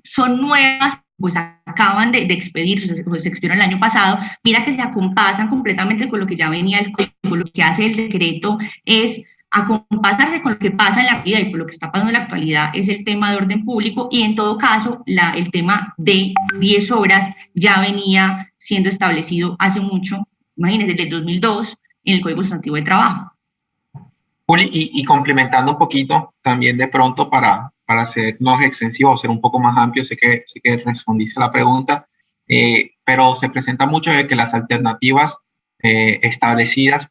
son nuevas, pues acaban de expedirse, pues se expidieron el año pasado, mira que se acompasan completamente con lo que ya venía el código. Lo que hace el decreto es acompasarse con lo que pasa en la actualidad y con lo que está pasando en la actualidad es el tema de orden público y en todo caso el tema de 10 horas ya venía siendo establecido hace mucho, imagínense, desde el 2002 en el Código Sustantivo de Trabajo. Juli, y complementando un poquito también de pronto para ser más extensivo, ser un poco más amplio, sé que respondiste a la pregunta, pero se presenta mucho de que las alternativas establecidas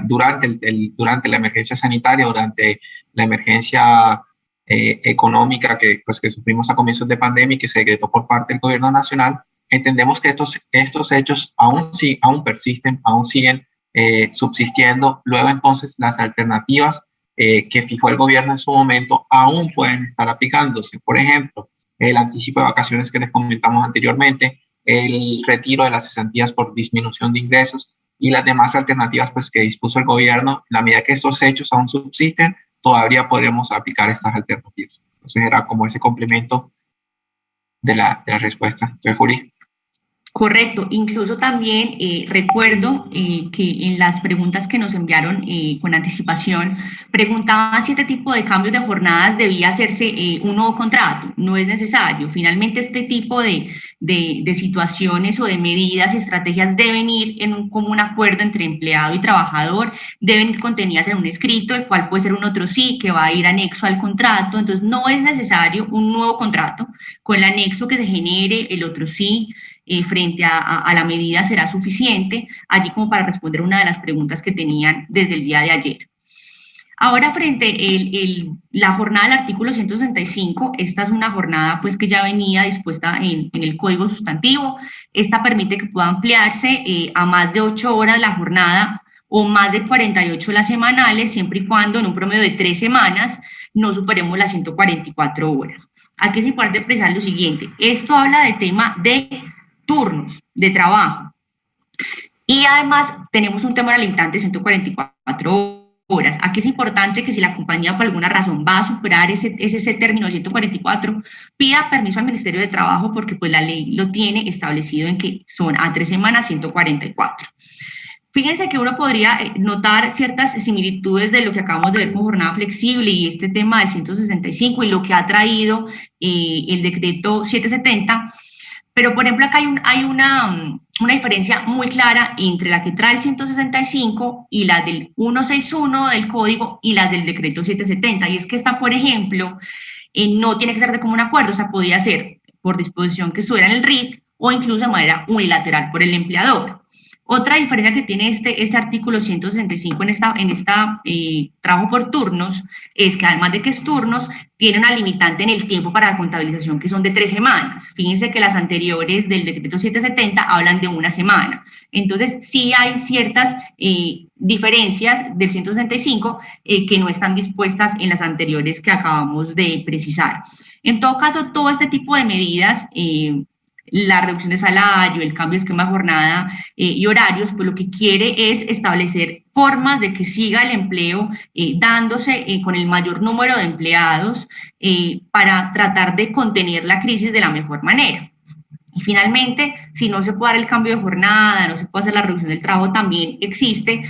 durante la emergencia sanitaria, durante la emergencia económica que sufrimos a comienzos de pandemia y que se decretó por parte del gobierno nacional, entendemos que estos hechos aún persisten, aún siguen subsistiendo. Luego entonces las alternativas que fijó el gobierno en su momento aún pueden estar aplicándose. Por ejemplo, el anticipo de vacaciones que les comentamos anteriormente, el retiro de las cesantías por disminución de ingresos y las demás alternativas pues, que dispuso el gobierno. En la medida que estos hechos aún subsisten, todavía podremos aplicar estas alternativas. Entonces era como ese complemento de la respuesta. Entonces, Juli. Correcto, incluso también recuerdo que en las preguntas que nos enviaron con anticipación, preguntaban si este tipo de cambios de jornadas debía hacerse un nuevo contrato. No es necesario. Finalmente, este tipo de situaciones o de medidas y estrategias deben ir en un común acuerdo entre empleado y trabajador, deben ir contenidas en un escrito, el cual puede ser un otro sí, que va a ir anexo al contrato. Entonces, no es necesario un nuevo contrato. Con el anexo que se genere, el otro sí, frente a la medida será suficiente, allí como para responder una de las preguntas que tenían desde el día de ayer. Ahora, frente a la jornada del artículo 165, esta es una jornada pues, que ya venía dispuesta en el Código Sustantivo. Esta permite que pueda ampliarse a más de 8 horas la jornada o más de 48 las semanales, siempre y cuando en un promedio de 3 semanas no superemos las 144 horas. Aquí es importante precisar lo siguiente. Esto habla de tema de turnos de trabajo. Y además tenemos un tema limitante de 144 horas. Aquí es importante que si la compañía por alguna razón va a superar ese término de 144, pida permiso al Ministerio de Trabajo porque pues la ley lo tiene establecido en que son a 3 semanas 144. Fíjense que uno podría notar ciertas similitudes de lo que acabamos de ver con jornada flexible y este tema del 165 y lo que ha traído el decreto 770. Pero, por ejemplo, acá hay una diferencia muy clara entre la que trae el 165 y la del 161 del código y la del decreto 770. Y es que esta, por ejemplo, no tiene que ser de común acuerdo, o sea, podría ser por disposición que estuviera en el RIT o incluso de manera unilateral por el empleador. Otra diferencia que tiene este artículo 165 en esta trabajo por turnos es que además de que es turnos, tiene una limitante en el tiempo para la contabilización que son de 3 semanas. Fíjense que las anteriores del decreto 770 hablan de 1 semana. Entonces, sí hay ciertas diferencias del 165 que no están dispuestas en las anteriores que acabamos de precisar. En todo caso, todo este tipo de medidas, la reducción de salario, el cambio de esquema de jornada y horarios, pues lo que quiere es establecer formas de que siga el empleo dándose con el mayor número de empleados para tratar de contener la crisis de la mejor manera. Y finalmente, si no se puede dar el cambio de jornada, no se puede hacer la reducción del trabajo, también existe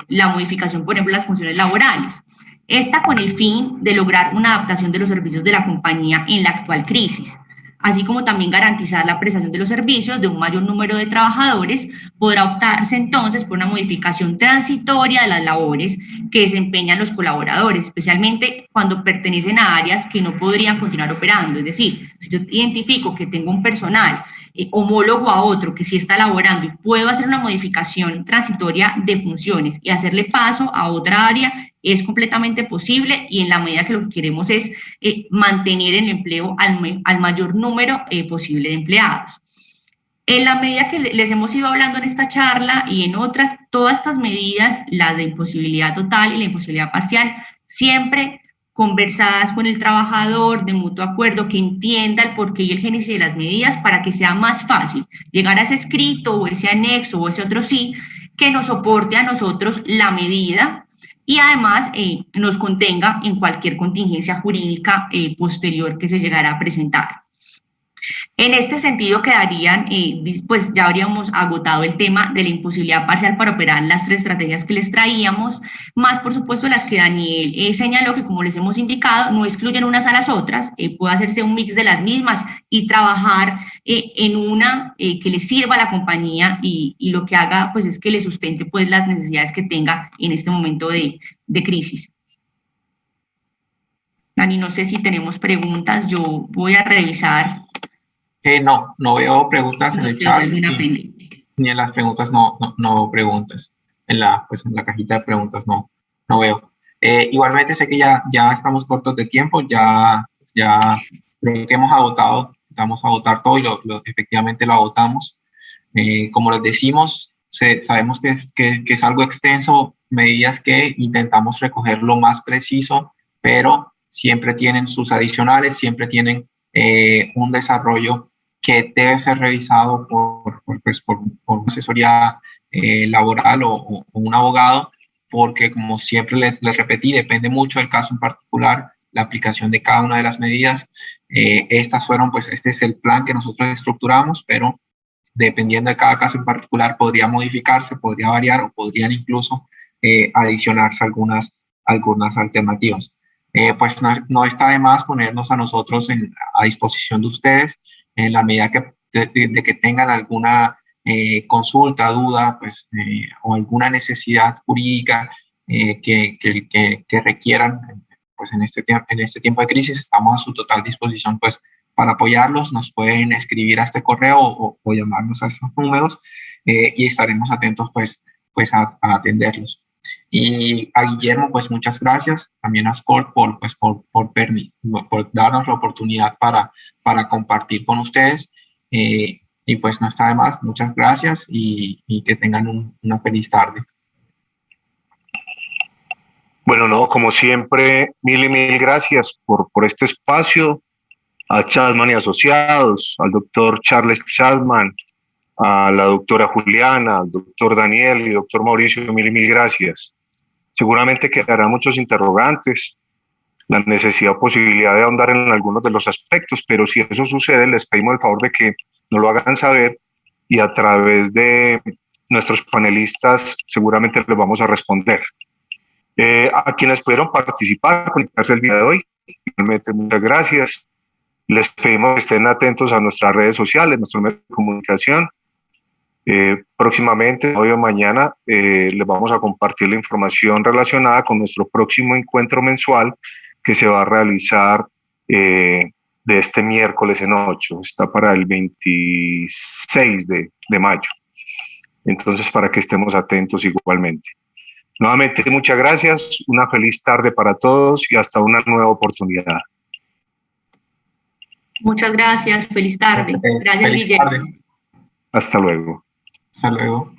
la modificación, por ejemplo, de las funciones laborales. Esta con el fin de lograr una adaptación de los servicios de la compañía en la actual crisis, así como también garantizar la prestación de los servicios de un mayor número de trabajadores. Podrá optarse entonces por una modificación transitoria de las labores que desempeñan los colaboradores, especialmente cuando pertenecen a áreas que no podrían continuar operando. Es decir, si yo identifico que tengo un personal homólogo a otro que sí está laborando y puedo hacer una modificación transitoria de funciones y hacerle paso a otra área, es completamente posible y en la medida que lo que queremos es mantener el empleo al mayor número posible de empleados. En la medida que les hemos ido hablando en esta charla y en otras, todas estas medidas, la de imposibilidad total y la imposibilidad parcial, siempre conversadas con el trabajador de mutuo acuerdo, que entienda el porqué y el génesis de las medidas para que sea más fácil llegar a ese escrito o ese anexo o ese otro sí, que nos soporte a nosotros la medida y además nos contenga en cualquier contingencia jurídica posterior que se llegara a presentar. En este sentido quedarían, pues ya habríamos agotado el tema de la imposibilidad parcial para operar las 3 estrategias que les traíamos, más por supuesto las que Daniel señaló que, como les hemos indicado, no excluyen unas a las otras, puede hacerse un mix de las mismas y trabajar en una que le sirva a la compañía y lo que haga pues es que le sustente pues las necesidades que tenga en este momento de crisis. Dani, no sé si tenemos preguntas, yo voy a revisar. No veo preguntas en el chat, ni en las preguntas no veo preguntas. En la cajita de preguntas no veo. Igualmente sé que ya estamos cortos de tiempo, ya creo que vamos a agotar todo y efectivamente lo agotamos. Como les decimos, sabemos que es algo extenso, medidas que intentamos recoger lo más preciso, pero siempre tienen sus adicionales, siempre tienen un desarrollo que debe ser revisado por una asesoría laboral o un abogado, porque como siempre les repetí, depende mucho del caso en particular, la aplicación de cada una de las medidas. Este es el plan que nosotros estructuramos, pero dependiendo de cada caso en particular podría modificarse, podría variar o podrían incluso adicionarse algunas alternativas. Pues no está de más ponernos a nosotros a disposición de ustedes en la medida de que tengan alguna consulta, duda, pues, o alguna necesidad jurídica que requieran, pues en este tiempo de crisis estamos a su total disposición, pues, para apoyarlos. Nos pueden escribir a este correo o llamarnos a esos números y estaremos atentos, pues a atenderlos. Y a Guillermo, pues muchas gracias, también a Scott por darnos la oportunidad para compartir con ustedes, y pues no está de más, muchas gracias y que tengan una feliz tarde. Bueno, no, como siempre, mil gracias por este espacio, a Chasman y Asociados, al doctor Charles Chasman, a la doctora Juliana, al doctor Daniel y doctor Mauricio, mil gracias. Seguramente quedarán muchos interrogantes, la necesidad o posibilidad de ahondar en algunos de los aspectos, pero si eso sucede, les pedimos el favor de que nos lo hagan saber y a través de nuestros panelistas seguramente les vamos a responder. A quienes pudieron participar, conectarse el día de hoy, realmente muchas gracias. Les pedimos que estén atentos a nuestras redes sociales, nuestros medios de comunicación. Próximamente, hoy o mañana, les vamos a compartir la información relacionada con nuestro próximo encuentro mensual que se va a realizar de este miércoles en 8, está para el 26 de mayo. Entonces, para que estemos atentos igualmente. Nuevamente, muchas gracias, una feliz tarde para todos y hasta una nueva oportunidad. Muchas gracias, feliz tarde. Gracias, Guillermo. Hasta luego. Hasta luego.